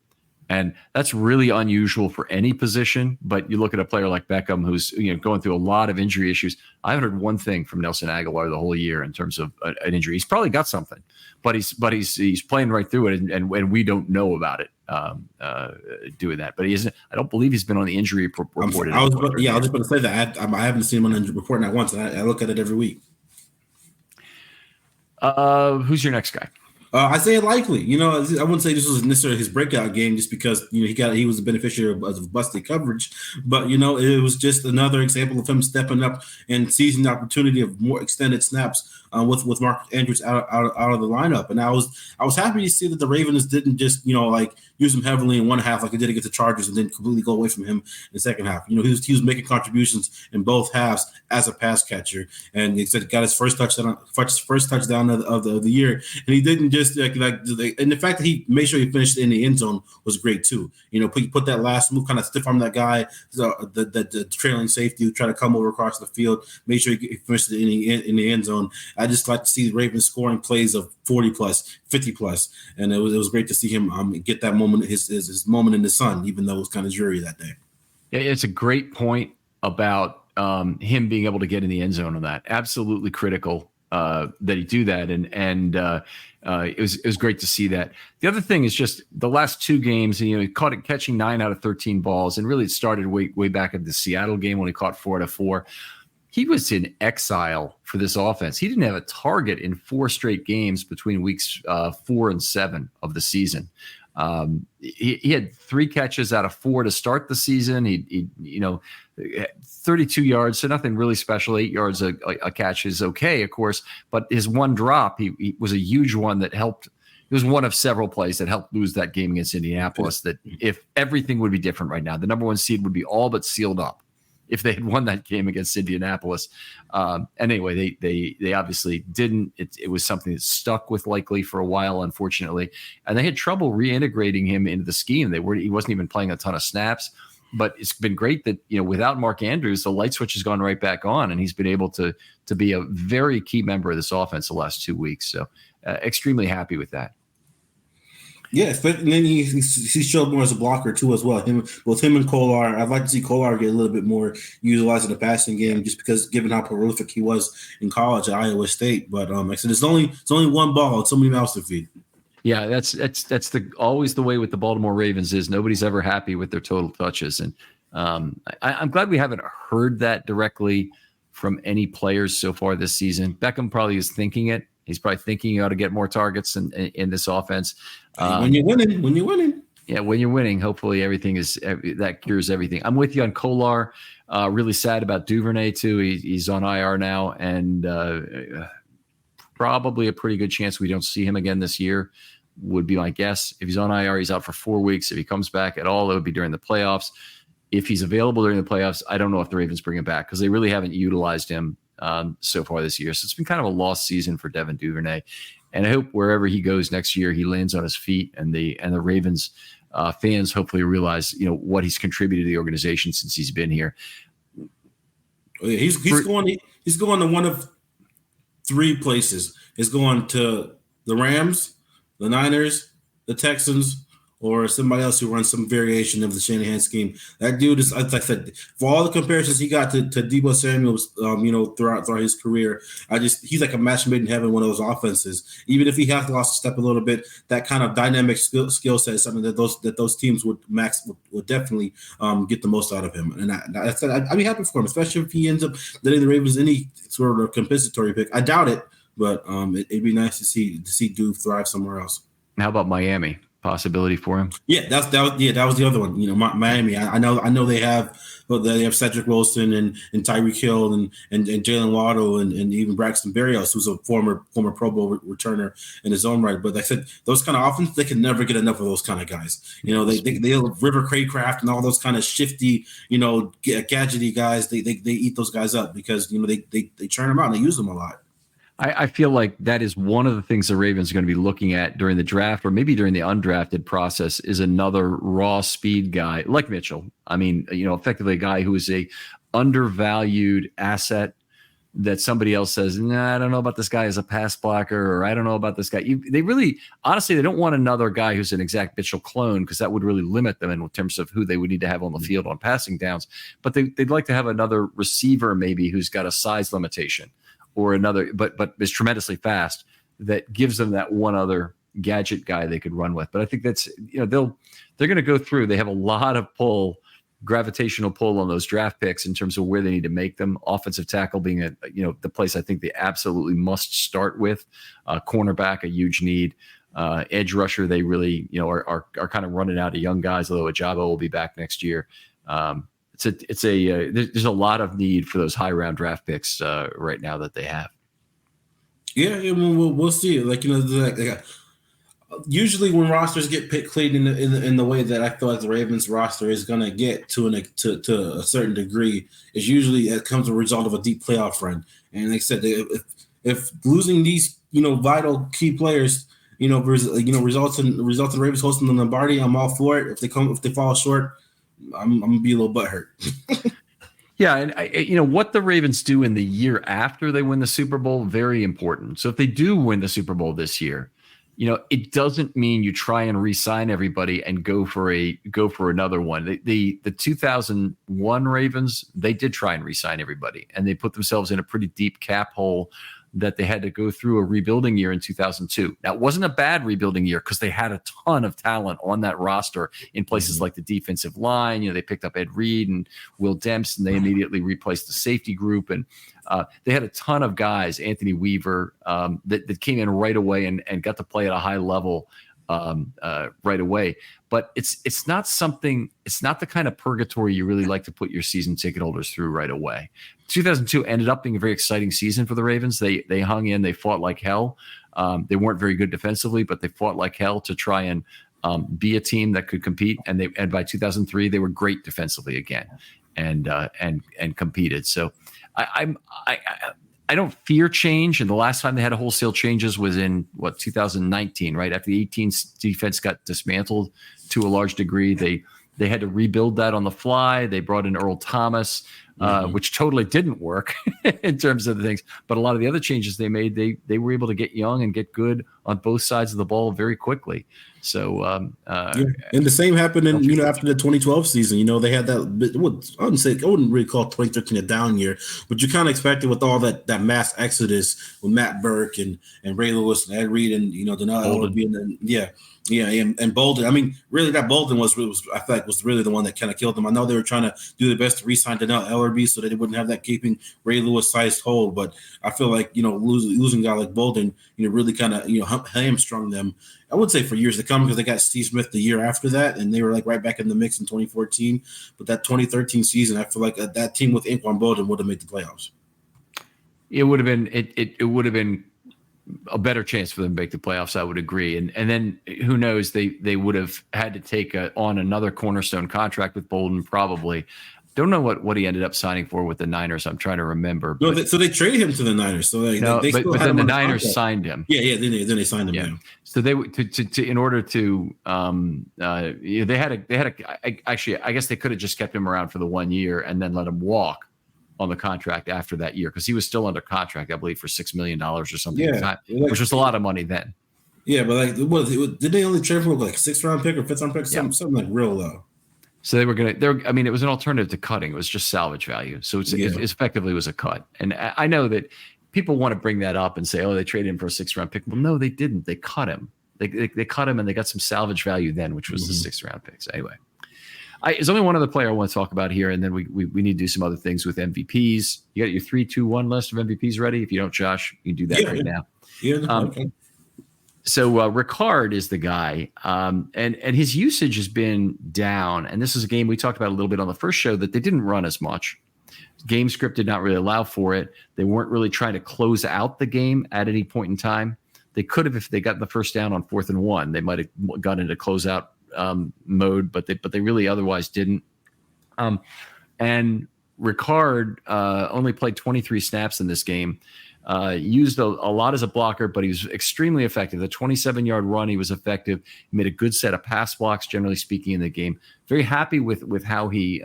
And that's really unusual for any position. But you look at a player like Beckham, who's going through a lot of injury issues. I haven't heard one thing from Nelson Aguilar the whole year in terms of an injury. He's probably got something, but he's playing right through it, and we don't know about it doing that. But he isn't. I don't believe he's been on the injury report. I was just going to say that I haven't seen him on the injury report not once, and I look at it every week. Who's your next guy? Isaiah Likely. I wouldn't say this was necessarily his breakout game just because he was the beneficiary of busted coverage, but it was just another example of him stepping up and seizing the opportunity of more extended snaps with Mark Andrews out of the lineup. And I was happy to see that the Ravens didn't just use him heavily in one half like they did against the Chargers and then completely go away from him in the second half. He was making contributions in both halves as a pass catcher, and he said he got his first touchdown of the year, and he didn't just and the fact that he made sure he finished in the end zone was great too. Put that last move, kind of stiff arm that guy, the trailing safety who tried to come over across the field, made sure he finished it in the end zone. I just like to see the Ravens scoring plays of 40 plus, 50 plus, and it was great to see him get that moment, his moment in the sun, even though it was kind of dreary that day. Yeah, it's a great point about him being able to get in the end zone on that. Absolutely critical that he do that, and it was great to see that. The other thing is just the last 2 games, he caught it catching 9 out of 13 balls, and really it started way back at the Seattle game when he caught 4 out of 4. He was in exile for this offense. He didn't have a target in 4 straight games between weeks 4 and 7 of the season. He had 3 catches out of 4 to start the season. He 32 yards, so nothing really special. 8 yards a catch is okay, of course, but his one drop, he was a huge one that helped. It was one of several plays that helped lose that game against Indianapolis. That if everything would be different right now, the number 1 seed would be all but sealed up if they had won that game against Indianapolis. And anyway, they obviously didn't. It was something that stuck with Likely for a while, unfortunately, and they had trouble reintegrating him into the scheme. He wasn't even playing a ton of snaps, but it's been great that without Mark Andrews, the light switch has gone right back on, and he's been able to be a very key member of this offense the last 2 weeks. So extremely happy with that. Yes, but then he showed more as a blocker too as well. Both him and Kolar. I'd like to see Kolar get a little bit more utilized in the passing game, just because given how prolific he was in college at Iowa State. But like I said, it's only one ball. It's so many mouths to feed. Yeah, that's always the way with the Baltimore Ravens is nobody's ever happy with their total touches, and I'm glad we haven't heard that directly from any players so far this season. Beckham probably is thinking it. He's probably thinking you ought to get more targets in this offense. When you're winning. Yeah, when you're winning, hopefully that cures everything. I'm with you on Kolar. Really sad about Duvernay too. He's on IR now, and probably a pretty good chance we don't see him again this year. Would be my guess. If he's on IR, he's out for 4 weeks. If he comes back at all, it would be during the playoffs. If he's available during the playoffs, I don't know if the Ravens bring him back because they really haven't utilized him so far this year. So it's been kind of a lost season for Devin Duvernay. And I hope wherever he goes next year, he lands on his feet, and the Ravens fans hopefully realize what he's contributed to the organization since he's been here. He's going to one of 3 places. He's going to the Rams, the Niners, the Texans, or somebody else who runs some variation of the Shanahan scheme. That dude is, like I said, for all the comparisons he got to Deebo Samuels, throughout his career, he's like a match made in heaven. One of those offenses, even if he has lost a step a little bit, that kind of dynamic skill set is something that those teams would definitely get the most out of him. And I'd be happy for him, especially if he ends up letting the Ravens any sort of compensatory pick. I doubt it, but it'd be nice to see Duve thrive somewhere else. How about Miami? Possibility for him? Yeah, that was the other one. Miami. I know they have Cedric Wilson and Tyreek Hill and Jalen Waddle and even Braxton Berrios, who's a former Pro Bowl returner in his own right. But like I said, those kind of offense, they can never get enough of those kind of guys. They River Craycraft and all those kind of shifty, gadgety guys. They eat those guys up because they churn them out and they use them a lot. I feel like that is one of the things the Ravens are going to be looking at during the draft, or maybe during the undrafted process, is another raw speed guy like Mitchell. I mean, effectively a guy who is a undervalued asset that somebody else says, nah, I don't know about this guy as a pass blocker, or I don't know about this guy. They really, honestly, they don't want another guy who's an exact Mitchell clone, because that would really limit them in terms of who they would need to have on the field on passing downs. But they'd like to have another receiver maybe who's got a size limitation, or another, but is tremendously fast, that gives them that one other gadget guy they could run with. But I think that's, they're going to go through. They have a lot of gravitational pull on those draft picks in terms of where they need to make them. Offensive tackle being the place I think they absolutely must start with. Cornerback, a huge need. Edge rusher, they really are kind of running out of young guys. Although Ajabo will be back next year. There's a lot of need for those high round draft picks right now that they have. Yeah, we'll see. Usually when rosters get cleaned in the way that I feel like the Ravens roster is going to get to a certain degree, is usually it comes as a result of a deep playoff run. And like I said, if losing these vital key players results in the Ravens hosting the Lombardi, I'm all for it. If they fall short, I'm gonna be a little butthurt. Yeah, and what the Ravens do in the year after they win the Super Bowl, very important. So if they do win the Super Bowl this year, it doesn't mean you try and re-sign everybody and go for another one. The 2001 Ravens, they did try and re-sign everybody, and they put themselves in a pretty deep cap hole that they had to go through a rebuilding year in 2002. Now, it wasn't a bad rebuilding year because they had a ton of talent on that roster in places like the defensive line. They picked up Ed Reed and Will Demps, and they immediately replaced the safety group. And they had a ton of guys, Anthony Weaver, that came in right away and got to play at a high level right away. But it's not the kind of purgatory you really like to put your season ticket holders through right away. 2002 ended up being a very exciting season for the Ravens. They hung in, they fought like hell. They weren't very good defensively, but they fought like hell to try and be a team that could compete. And by 2003 they were great defensively again, and competed. So I don't fear change. And the last time they had a wholesale changes was in 2019, right? After the 18 defense got dismantled to a large degree, they had to rebuild that on the fly. They brought in Earl Thomas, which totally didn't work in terms of the things. But a lot of the other changes they made, they were able to get young and get good on both sides of the ball very quickly. So, and the same happened after the 2012 season. They had that. I wouldn't really call 2013 a down year, but you kind of expected with all that mass exodus with Matt Burke and Ray Lewis and Ed Reed and Donnell Ellerbe and Bolden. I mean, really, that Bolden was I feel like was really the one that kind of killed them. I know they were trying to do their best to re-sign Donnell smaller beast so that they wouldn't have that gaping Ray Lewis sized hole. But I feel like, losing a guy like Bolden, really kind of, hamstrung them. I would say for years to come, because they got Steve Smith the year after that, and they were like right back in the mix in 2014. But that 2013 season, I feel like that team with Anquan Bolden would have made the playoffs. It would have been it would have been a better chance for them to make the playoffs. I would agree. And then who knows, they would have had to take on another cornerstone contract with Bolden, probably. Don't know what he ended up signing for with the Niners. I'm trying to remember. No, so they traded him to the Niners. So but then the Niners signed him. Yeah. Then they signed him. Yeah. So they in order to they had a actually, I guess they could have just kept him around for the 1 year and then let him walk on the contract after that year, because he was still under contract, I believe, for $6 million or something, which was a lot of money then. Yeah, but did they only trade for like a 6th-round pick or 5th-round pick? Something like real low. So it was an alternative to cutting. It was just salvage value. So it effectively was a cut. And I know that people want to bring that up and say, oh, they traded him for a 6th-round pick. Well, no, they didn't. They cut him. They cut him, and they got some salvage value then, which was the 6th-round picks. Anyway. There's only one other player I want to talk about here, and then we need to do some other things with MVPs. You got your 3-2-1 list of MVPs ready? If you don't, Josh, you can do that right now. Okay. So Ricard is the guy, and his usage has been down. And this is a game we talked about a little bit on the first show, that they didn't run as much. Game script did not really allow for it. They weren't really trying to close out the game at any point in time. They could have, if they got the first down on 4th and 1, they might have gone into closeout mode, but they really otherwise didn't. And Ricard only played 23 snaps in this game. Used a lot as a blocker, but he was extremely effective. The 27-yard run, he was effective. He made a good set of pass blocks, generally speaking, in the game. Very happy with how he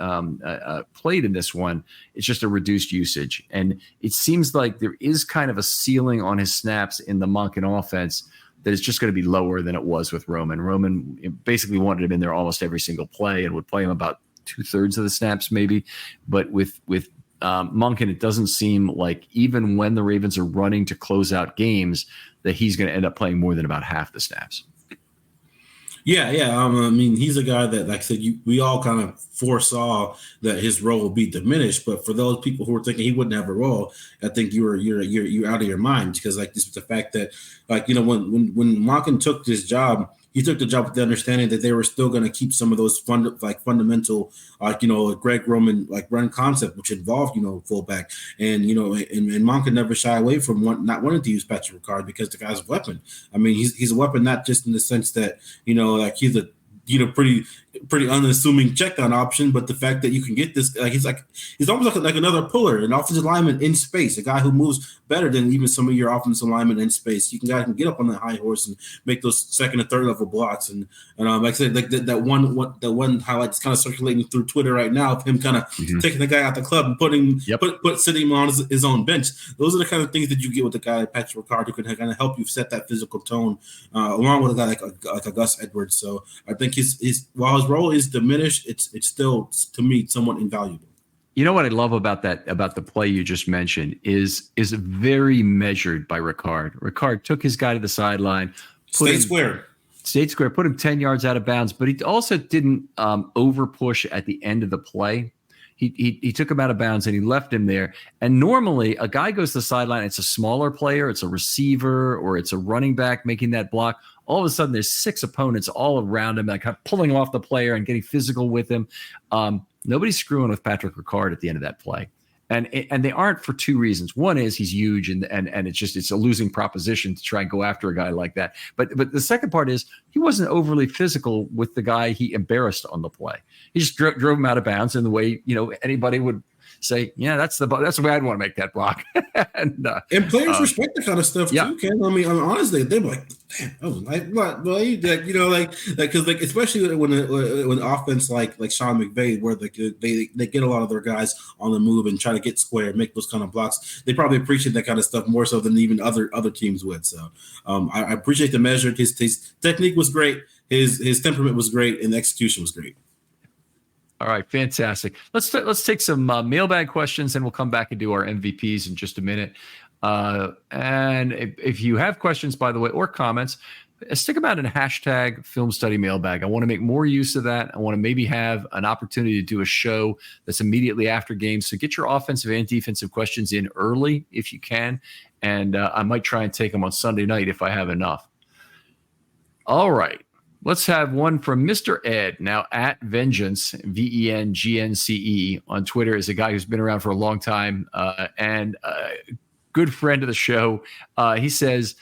played in this one. It's just a reduced usage. And it seems like there is kind of a ceiling on his snaps in the Monken offense that is just going to be lower than it was with Roman. Roman basically wanted him in there almost every single play and would play him about 2/3 of the snaps maybe. But with Monken, it doesn't seem like, even when the Ravens are running to close out games, that he's going to end up playing more than about half the snaps. Yeah. I mean, he's a guy that, like I said, we all kind of foresaw that his role would be diminished. But for those people who were thinking he wouldn't have a role, I think you're out of your mind, because like this was the fact that, like, when Monken took this job, he took the job with the understanding that they were still going to keep some of those fundamental, Greg Roman run concept, which involved fullback, and Monken never shy away from not wanting to use Patrick Ricard, because the guy's a weapon. I mean, he's a weapon not just in the sense that he's a pretty unassuming check down option, but the fact that you can get this, he's almost like another puller, an offensive lineman in space, a guy who moves better than even some of your offensive linemen in space. You can get up on the high horse and make those 2nd and 3rd level blocks. And like I said, like that one highlight that's kind of circulating through Twitter right now of him kind of taking the guy out the club and sitting him on his own bench. Those are the kind of things that you get with a guy like Patrick Ricard, who can kind of help you set that physical tone, along with a guy like a Gus Edwards. So I think while his role is diminished, it's still, to me, somewhat invaluable. You know what I love about the play you just mentioned is very measured by Ricard. Ricard took his guy to the sideline, stayed square, put him 10 yards out of bounds, but he also didn't over push at the end of the play. He took him out of bounds and he left him there. And normally a guy goes to the sideline, it's a smaller player, it's a receiver, or it's a running back making that block. All of a sudden there's 6 opponents all around him, like kind of pulling off the player and getting physical with him. Nobody's screwing with Patrick Ricard at the end of that play. And they aren't, for 2 reasons. One is he's huge, and it's a losing proposition to try and go after a guy like that. But the second part is he wasn't overly physical with the guy he embarrassed on the play. He just drove him out of bounds in the way anybody would say, yeah, that's the way I'd want to make that block. and players respect that kind of stuff too, Ken. I mean, honestly, they're like, damn, that was nice. Because especially when offense like Sean McVay, where they get a lot of their guys on the move and try to get square, make those kind of blocks. They probably appreciate that kind of stuff more so than even other teams would. So I appreciate the measure. His technique was great. His temperament was great, and the execution was great. All right, fantastic. Let's take some mailbag questions, and we'll come back and do our MVPs in just a minute. And if you have questions, by the way, or comments, stick them out in hashtag Film Study Mailbag. I want to make more use of that. I want to maybe have an opportunity to do a show that's immediately after games. So get your offensive and defensive questions in early if you can. And I might try and take them on Sunday night if I have enough. All right. Let's have one from Mr. Ed, now at Vengeance, VENGNCE on Twitter, is a guy who's been around for a long time and good friend of the show. He says,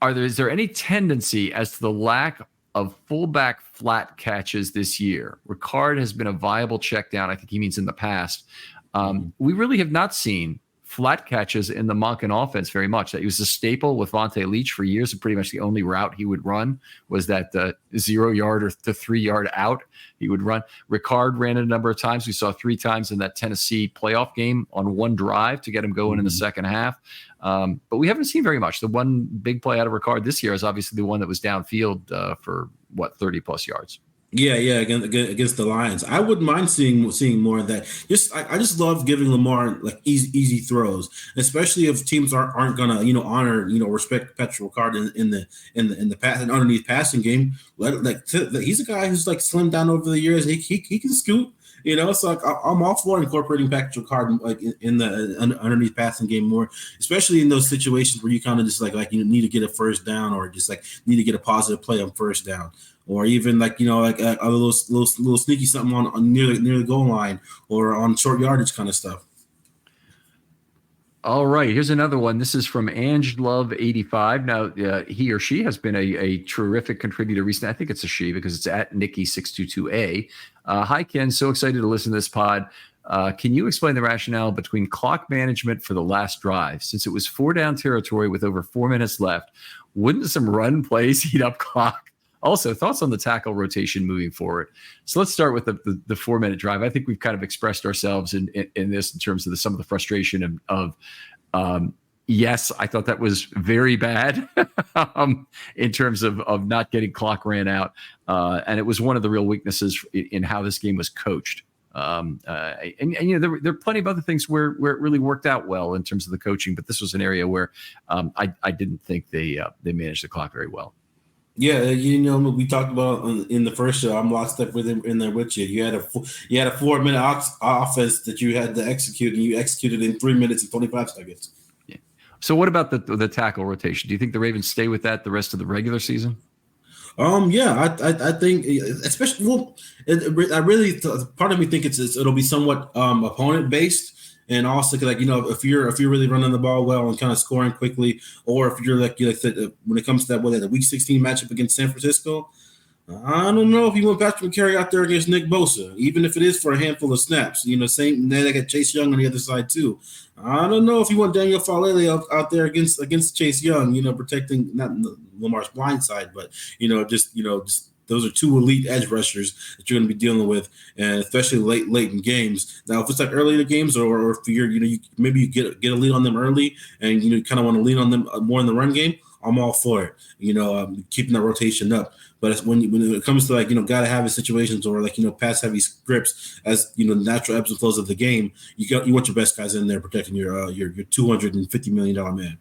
is there any tendency as to the lack of fullback flat catches this year? Ricard has been a viable check down. I think he means in the past. We really have not seen flat catches in the Monken offense very much. That was a staple with Vontae Leach for years, and pretty much the only route he would run was that 0 yard or the 3 yard out he would run. Ricard ran it a number of times. We saw 3 times in that Tennessee playoff game on one drive to get him going in the second half. But we haven't seen very much. The one big play out of Ricard this year is obviously the one that was downfield for 30 plus yards. Yeah, against the Lions. I wouldn't mind seeing more of that. I just love giving Lamar like easy throws, especially if teams aren't gonna honor respect Patrick Ricard in the pass and underneath passing game. He's a guy who's like slimmed down over the years. He can scoot. So like, I'm all for incorporating Patrick Ricard like in the underneath passing game more, especially in those situations where you kind of just like you need to get a first down or just like need to get a positive play on first down. Or even a little sneaky something on near the goal line or on short yardage kind of stuff. All right, here's another one. This is from AngeLove85. Now, he or she has been a terrific contributor recently. I think it's a she because it's at Nikki622A. Hi, Ken. So excited to listen to this pod. Can you explain the rationale between clock management for the last drive? Since it was 4-down territory with over 4 minutes left, wouldn't some run plays heat up clock? Also, thoughts on the tackle rotation moving forward. So let's start with the 4-minute drive. I think we've kind of expressed ourselves in this in terms of some of the frustration of yes, I thought that was very bad in terms of not getting clock ran out. And it was one of the real weaknesses in how this game was coached. There are plenty of other things where it really worked out well in terms of the coaching, but this was an area where I didn't think they managed the clock very well. Yeah, we talked about in the first show. I'm locked up with him in there with you. You had a 4-minute offense that you had to execute, and you executed in 3 minutes and 25 seconds. Yeah. So, what about the tackle rotation? Do you think the Ravens stay with that the rest of the regular season? Yeah, I think especially part of me think it'll be somewhat opponent based. And also, if you're really running the ball well and kind of scoring quickly, or if you're like when it comes to the Week 16 matchup against San Francisco, I don't know if you want Patrick McCarry out there against Nick Bosa, even if it is for a handful of snaps. Same. They got Chase Young on the other side too. I don't know if you want Daniel Falele out there against Chase Young, protecting not Lamar's blind side, but just those are 2 elite edge rushers that you're going to be dealing with, and especially late in games. Now, if it's like early in the games, or if maybe you get a lead on them early, and kind of want to lean on them more in the run game, I'm all for it. Keeping that rotation up. But when it comes to gotta have situations or pass heavy scripts as natural ebbs and flows of the game, you want your best guys in there protecting your $250 million man.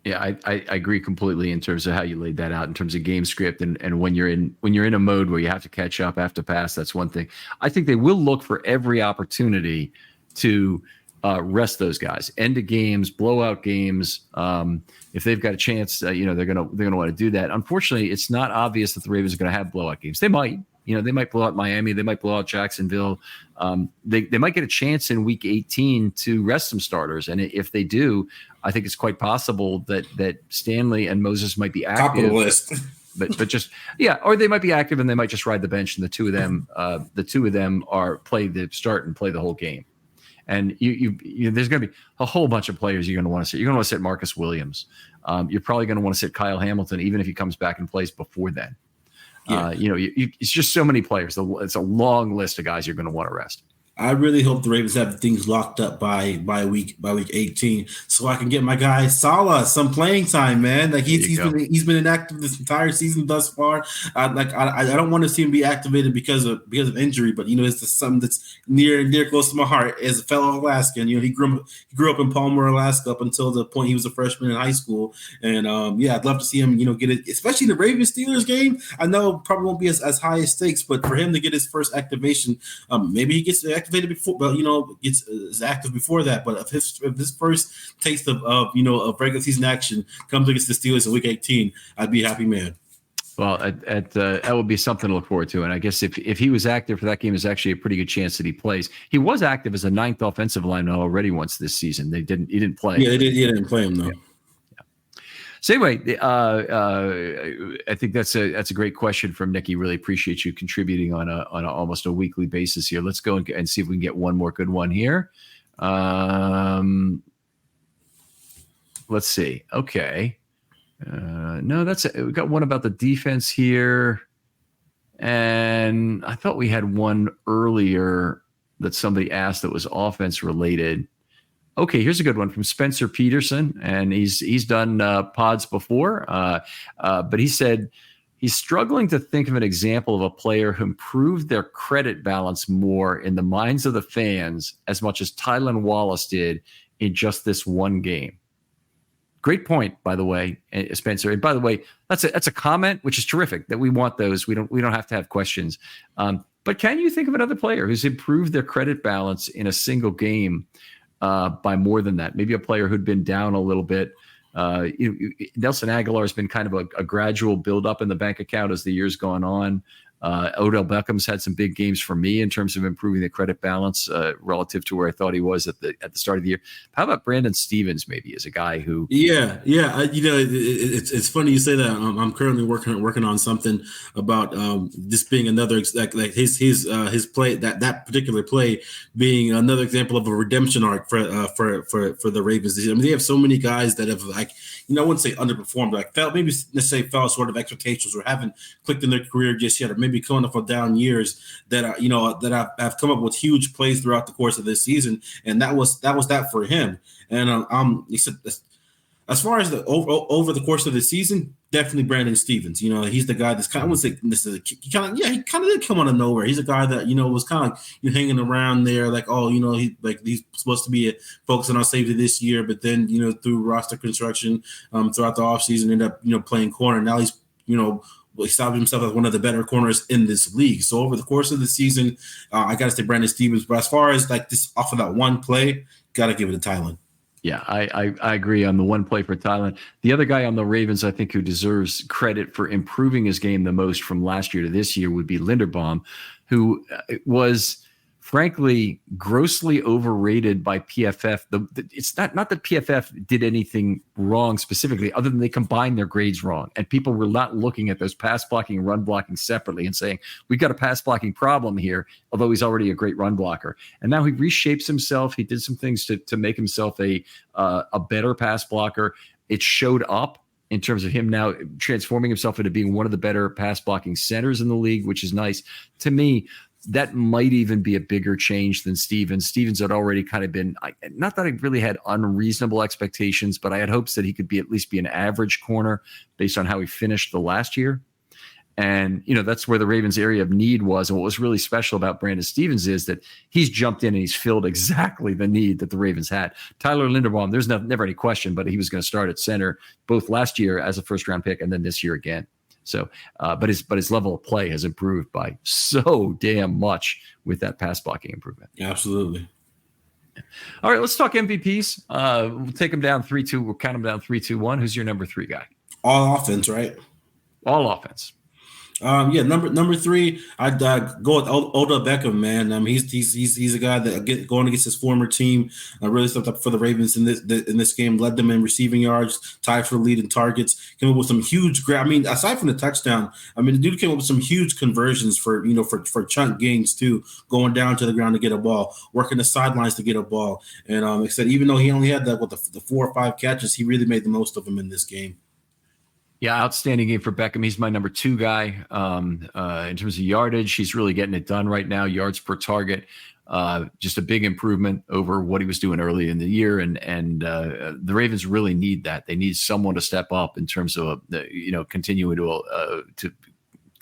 Yeah, I agree completely in terms of how you laid that out in terms of game script and when you're in a mode where you have to catch up, have to pass. That's one thing. I think they will look for every opportunity to rest those guys, end of games, blowout games. If they've got a chance, they're gonna want to do that. Unfortunately, it's not obvious that the Ravens are going to have blowout games. They might. They might blow out Miami. They might blow out Jacksonville. They might get a chance in Week 18 to rest some starters. And if they do, I think it's quite possible that Stanley and Moses might be active. Top of the list. but just or they might be active and they might just ride the bench. And the two of them are play the start and play the whole game. And you there's going to be a whole bunch of players you're going to want to sit. You're going to want to sit Marcus Williams. You're probably going to want to sit Kyle Hamilton, even if he comes back and plays before then. Yeah. It's just so many players. It's a long list of guys you're going to want to rest. I really hope the Ravens have things locked up by week 18, so I can get my guy Salah some playing time, man. Like There he's you he's go. been he's been inactive this entire season thus far. I don't want to see him be activated because of injury, but it's just something that's near and dear close to my heart as a fellow Alaskan. He grew up in Palmer, Alaska, up until the point he was a freshman in high school, and yeah, I'd love to see him get it, especially the Ravens Steelers game. I know it probably won't be as high as stakes, but for him to get his first activation. Maybe he gets activated before, but gets is active before that. But if his first taste of regular season action comes against the Steelers in Week 18, I'd be a happy man. Well, that would be something to look forward to. And I guess if he was active for that game, there's actually a pretty good chance that he plays. He was active as a ninth offensive lineman already once this season. He didn't play. Yeah, they didn't play him though. Yeah. So anyway, I think that's a great question from Nikki. Really appreciate you contributing on almost a weekly basis here. Let's go and see if we can get one more good one here. Let's see. Okay. No, that's it. We got one about the defense here. And I thought we had one earlier that somebody asked that was offense related. Okay, here's a good one from Spencer Peterson, and he's done pods before, but he said he's struggling to think of an example of a player who improved their credit balance more in the minds of the fans as much as Tylan Wallace did in just this one game. Great point, by the way, Spencer. And by the way, that's a comment, which is terrific. That we want those. We don't have to have questions. But can you think of another player who's improved their credit balance in a single game by more than that? Maybe a player who'd been down a little bit. Nelson Aguilar has been kind of a gradual build up in the bank account as the year's gone on. Odell Beckham's had some big games for me in terms of improving the credit balance relative to where I thought he was at the start of the year. How about Brandon Stevens? Maybe as a guy who, it's funny you say that. I'm currently working on something about this being another like his play that particular play being another example of a redemption arc for the Ravens. I mean, they have so many guys that have I wouldn't say underperformed, fell short of expectations or haven't clicked in their career just yet, or maybe coming off of down years that I've come up with huge plays throughout the course of this season, and that was that for him. And he said, as far as the over the course of the season, definitely Brandon Stevens. He's the guy that's kind of he kind of did come out of nowhere. He's a guy that was kind of hanging around there, like he's supposed to be focusing on safety this year, but then through roster construction throughout the offseason ended up playing corner. Now he's established himself as one of the better corners in this league. So over the course of the season, I got to say Brandon Stevens. But as far as like this off of that one play, got to give it to Tylan. Yeah, I agree on the one play for Tylan. The other guy on the Ravens, I think, who deserves credit for improving his game the most from last year to this year would be Linderbaum, who was frankly grossly overrated by PFF. It's not that PFF did anything wrong specifically, other than they combined their grades wrong, and people were not looking at those pass blocking and run blocking separately and saying we've got a pass blocking problem here, although he's already a great run blocker. And now he reshapes himself. He did some things to make himself a better pass blocker. It showed up in terms of him now transforming himself into being one of the better pass blocking centers in the league, which is nice. To me, that might even be a bigger change than Stevens. Stevens had already kind of been, not that I really had unreasonable expectations, but I had hopes that he could at least be an average corner based on how he finished the last year. And, that's where the Ravens' area of need was. And what was really special about Brandon Stevens is that he's jumped in and he's filled exactly the need that the Ravens had. Tyler Linderbaum, there's never any question, but he was going to start at center both last year as a first-round pick and then this year again. So, but his level of play has improved by so damn much with that pass blocking improvement. Absolutely. All right, let's talk MVPs. We'll take them down 3-2. We'll count them down 3-2-1. Who's your number 3 guy? All offense, right? All offense. Number 3, I'd go with Odell Beckham, man. He's a guy that going against his former team really stepped up for the Ravens in this game, led them in receiving yards, tied for the lead in targets, came up with some huge aside from the touchdown, the dude came up with some huge conversions for chunk gains too, going down to the ground to get a ball, working the sidelines to get a ball, and like I said, even though he only had the 4 or 5 catches, he really made the most of them in this game. Yeah, outstanding game for Beckham. He's my number 2 guy in terms of yardage. He's really getting it done right now. Yards per target Just a big improvement over what he was doing early in the year, and the Ravens really need that. They need someone to step up in terms of continuing to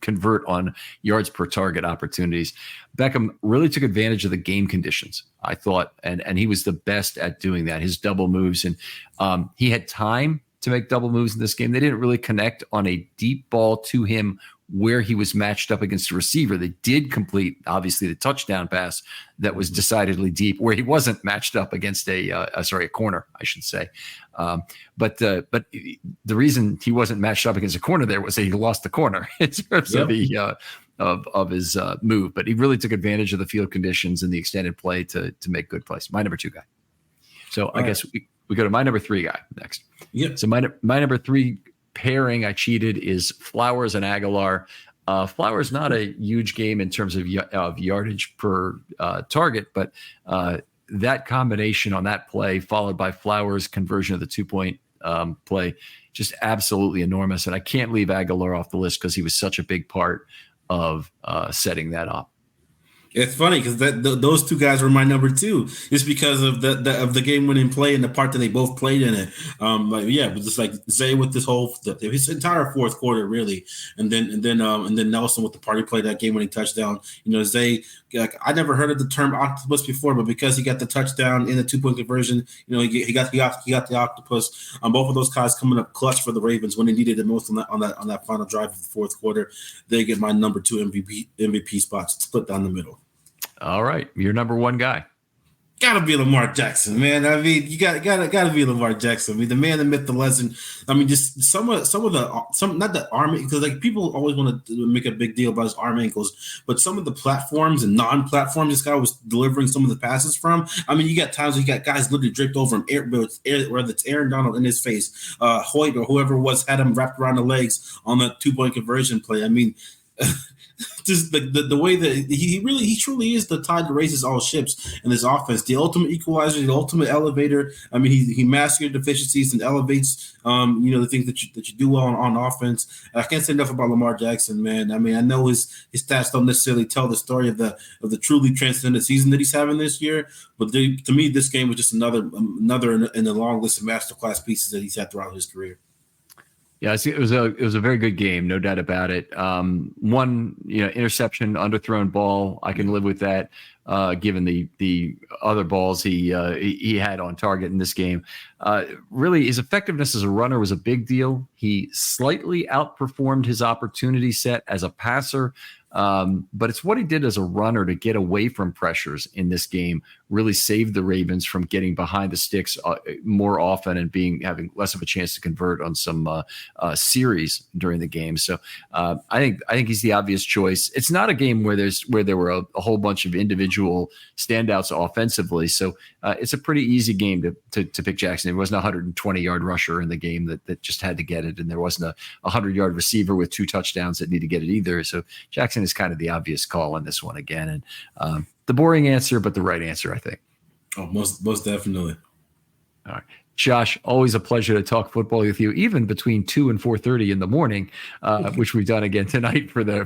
convert on yards per target opportunities. Beckham really took advantage of the game conditions, I thought, and he was the best at doing that. His double moves, and he had time to make double moves in this game. They didn't really connect on a deep ball to him where he was matched up against a receiver. They did complete, obviously, the touchdown pass that was decidedly deep, where he wasn't matched up against a corner, I should say. But the reason he wasn't matched up against a corner there was that he lost the corner in terms of his move. But he really took advantage of the field conditions and the extended play to make good plays. My number 2 guy. So I guess we go to my number 3 guy next. Yep. So my number 3 pairing I cheated is Flowers and Aguilar. Flowers not a huge game in terms of yardage per target, but that combination on that play followed by Flowers' conversion of the 2-point play, just absolutely enormous. And I can't leave Aguilar off the list because he was such a big part of setting that up. It's funny because those 2 guys were my number 2, just because of the game-winning play and the part that they both played in it. But just like Zay with his his entire fourth quarter really, and then Nelson with the party play, that game-winning touchdown. Zay, I never heard of the term octopus before, but because he got the touchdown in the 2-point conversion, he got the octopus. Both of those guys coming up clutch for the Ravens when they needed it most on that final drive of the fourth quarter. They get my number 2 MVP spot split down the middle. All right, your number 1 guy. Gotta be Lamar Jackson, man. I mean, you gotta be Lamar Jackson. I mean, the man, the myth, the legend. I mean, just some not the arm, because like people always want to make a big deal about his arm ankles, but some of the platforms and non-platforms this guy was delivering some of the passes from. I mean, you got times where you got guys literally draped over him, whether it's Aaron Donald in his face, Hoyt or whoever it was had him wrapped around the legs on the 2-point conversion play. I mean. Just the way that he truly is the tide that raises all ships in this offense, the ultimate equalizer, the ultimate elevator. I mean, he masks your deficiencies and elevates the things that you do well on offense. And I can't say enough about Lamar Jackson, man. I mean, I know his stats don't necessarily tell the story of the truly transcendent season that he's having this year, but to me, this game was just another in the long list of masterclass pieces that he's had throughout his career. Yeah, it was a very good game, no doubt about it. One interception, underthrown ball, I can live with that. Given the other balls he had on target in this game, really his effectiveness as a runner was a big deal. He slightly outperformed his opportunity set as a passer. But it's what he did as a runner to get away from pressures in this game really saved the Ravens from getting behind the sticks more often and having less of a chance to convert on some series during the game. So I think he's the obvious choice. It's not a game where there were a whole bunch of individual standouts offensively. So it's a pretty easy game to pick Jackson. There wasn't a 120-yard rusher in the game that just had to get it, and there wasn't a 100-yard receiver with 2 touchdowns that need to get it either. So Jackson is kind of the obvious call on this one again, and the boring answer, but the right answer, I think. Oh, most definitely. All right, Josh, always a pleasure to talk football with you, even between 2 and 4:30 in the morning, which we've done again tonight for the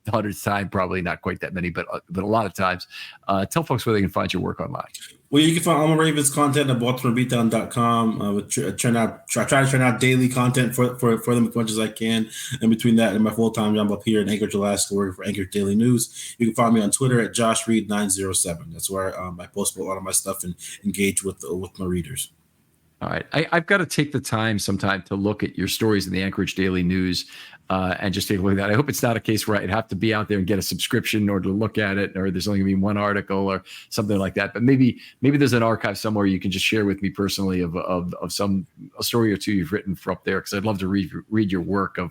100th time. Probably not quite that many, but a lot of times. Tell folks where they can find your work online. Well, you can find all my Ravens content at BaltimoreBeatdown.com. Try to churn out daily content for them as much as I can. And between that and my full-time job up here in Anchorage, Alaska, working for Anchorage Daily News, you can find me on Twitter at JoshReed907. That's where I post a lot of my stuff and engage with my readers. All right. I've got to take the time sometime to look at your stories in the Anchorage Daily News and just take a look at that. I hope it's not a case where I'd have to be out there and get a subscription or to look at it, or there's only going to be one article or something like that. But maybe there's an archive somewhere you can just share with me personally of a story or two you've written for up there, because I'd love to read your work of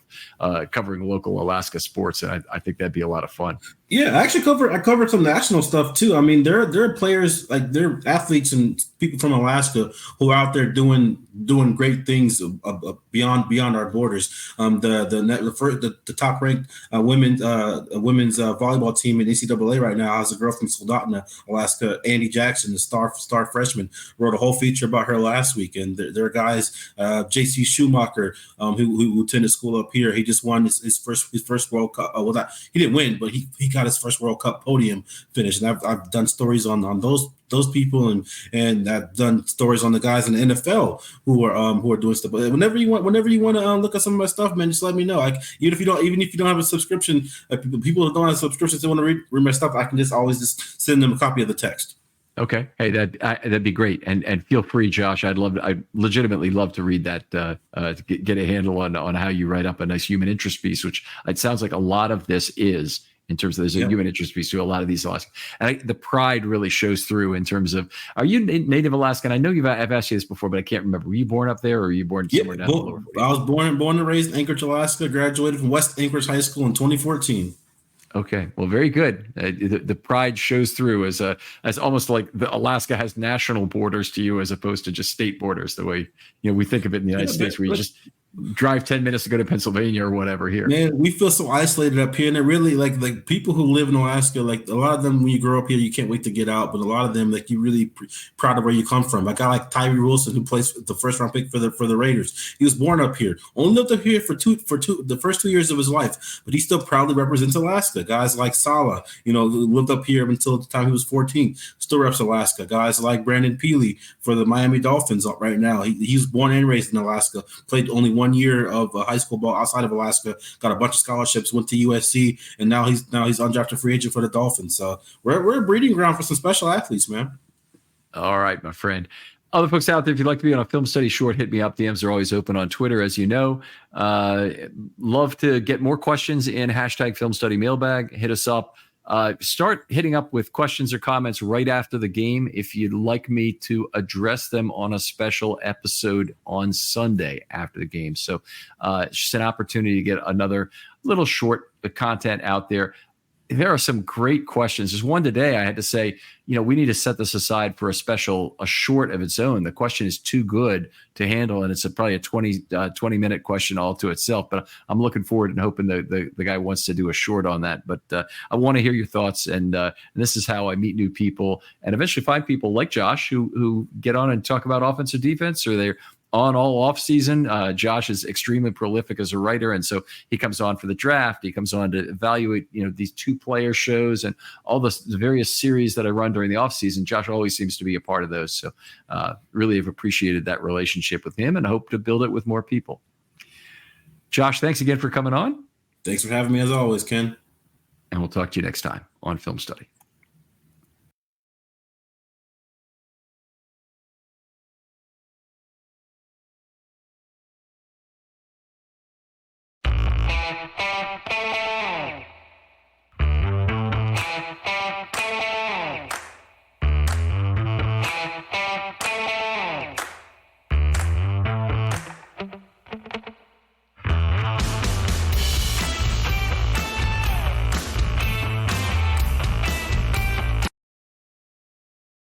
covering local Alaska sports, and I think that'd be a lot of fun. Yeah, I covered some national stuff too. I mean, there are players, like there are athletes and people from Alaska who are out there doing doing great things beyond our borders. The top ranked women's volleyball team in NCAA right now has a girl from Soldotna, Alaska, Andy Jackson, the star freshman. Wrote a whole feature about her last week, and there are guys, J.C. Schumacher, who attended school up here. He just won his first World Cup. He didn't win, but he got his first World Cup podium finish. And I've done stories on those people, and I've done stories on the guys in the NFL who are doing stuff. But whenever you want to look at some of my stuff, man, just let me know. Like even if you don't have a subscription, people who don't have subscriptions, they want to read my stuff, I can always send them a copy of the text. Okay. Hey, that'd be great. And feel free, Josh. I'd legitimately love to read that, to get a handle on how you write up a nice human interest piece, which it sounds like a lot of this is, in terms of there's a human interest piece to a lot of these Alaska. And the pride really shows through in terms of, are you Native Alaskan? I know I've asked you this before, but I can't remember. Were you born up there, or were you born somewhere down the lower 48? I was born and raised in Anchorage, Alaska, graduated from West Anchorage High School in 2014. Okay, well, very good. The pride shows through as almost like Alaska has national borders to you as opposed to just state borders. The way we think of it in the United States, where you just drive 10 minutes to go to Pennsylvania or whatever. Here, man, we feel so isolated up here, and it really like people who live in Alaska, like a lot of them, when you grow up here, you can't wait to get out. But a lot of them, like, you really proud of where you come from. A guy like Tyree Wilson, who plays the first round pick for the Raiders, he was born up here, only lived up here for the first 2 years of his life, but he still proudly represents Alaska. Guys like Sala, lived up here until the time he was 14, still reps Alaska. Guys like Brandon Peely for the Miami Dolphins right now, he was born and raised in Alaska, played only 1 year of high school ball outside of Alaska, got a bunch of scholarships, went to USC, and now he's undrafted free agent for the Dolphins. So we're a breeding ground for some special athletes, man. All right, my friend. Other folks out there, if you'd like to be on a Film Study short, hit me up. DMs are always open on Twitter, as you know. Love to get more questions in #Film Study mailbag. Hit us up. Start hitting up with questions or comments right after the game if you'd like me to address them on a special episode on Sunday after the game. So it's just an opportunity to get another little short content out there. There are some great questions. There's one today I had to say, we need to set this aside for a short of its own. The question is too good to handle, and it's probably a 20-minute question all to itself. But I'm looking forward and hoping the guy wants to do a short on that. But I want to hear your thoughts, and this is how I meet new people and eventually find people like Josh who get on and talk about offense or defense, or they're on all off season. Josh is extremely prolific as a writer, and so he comes on for the draft. He comes on to evaluate, these 2-player shows and all the various series that I run during the off season. Josh always seems to be a part of those. So really have appreciated that relationship with him, and I hope to build it with more people. Josh, thanks again for coming on. Thanks for having me as always, Ken. And we'll talk to you next time on Film Study.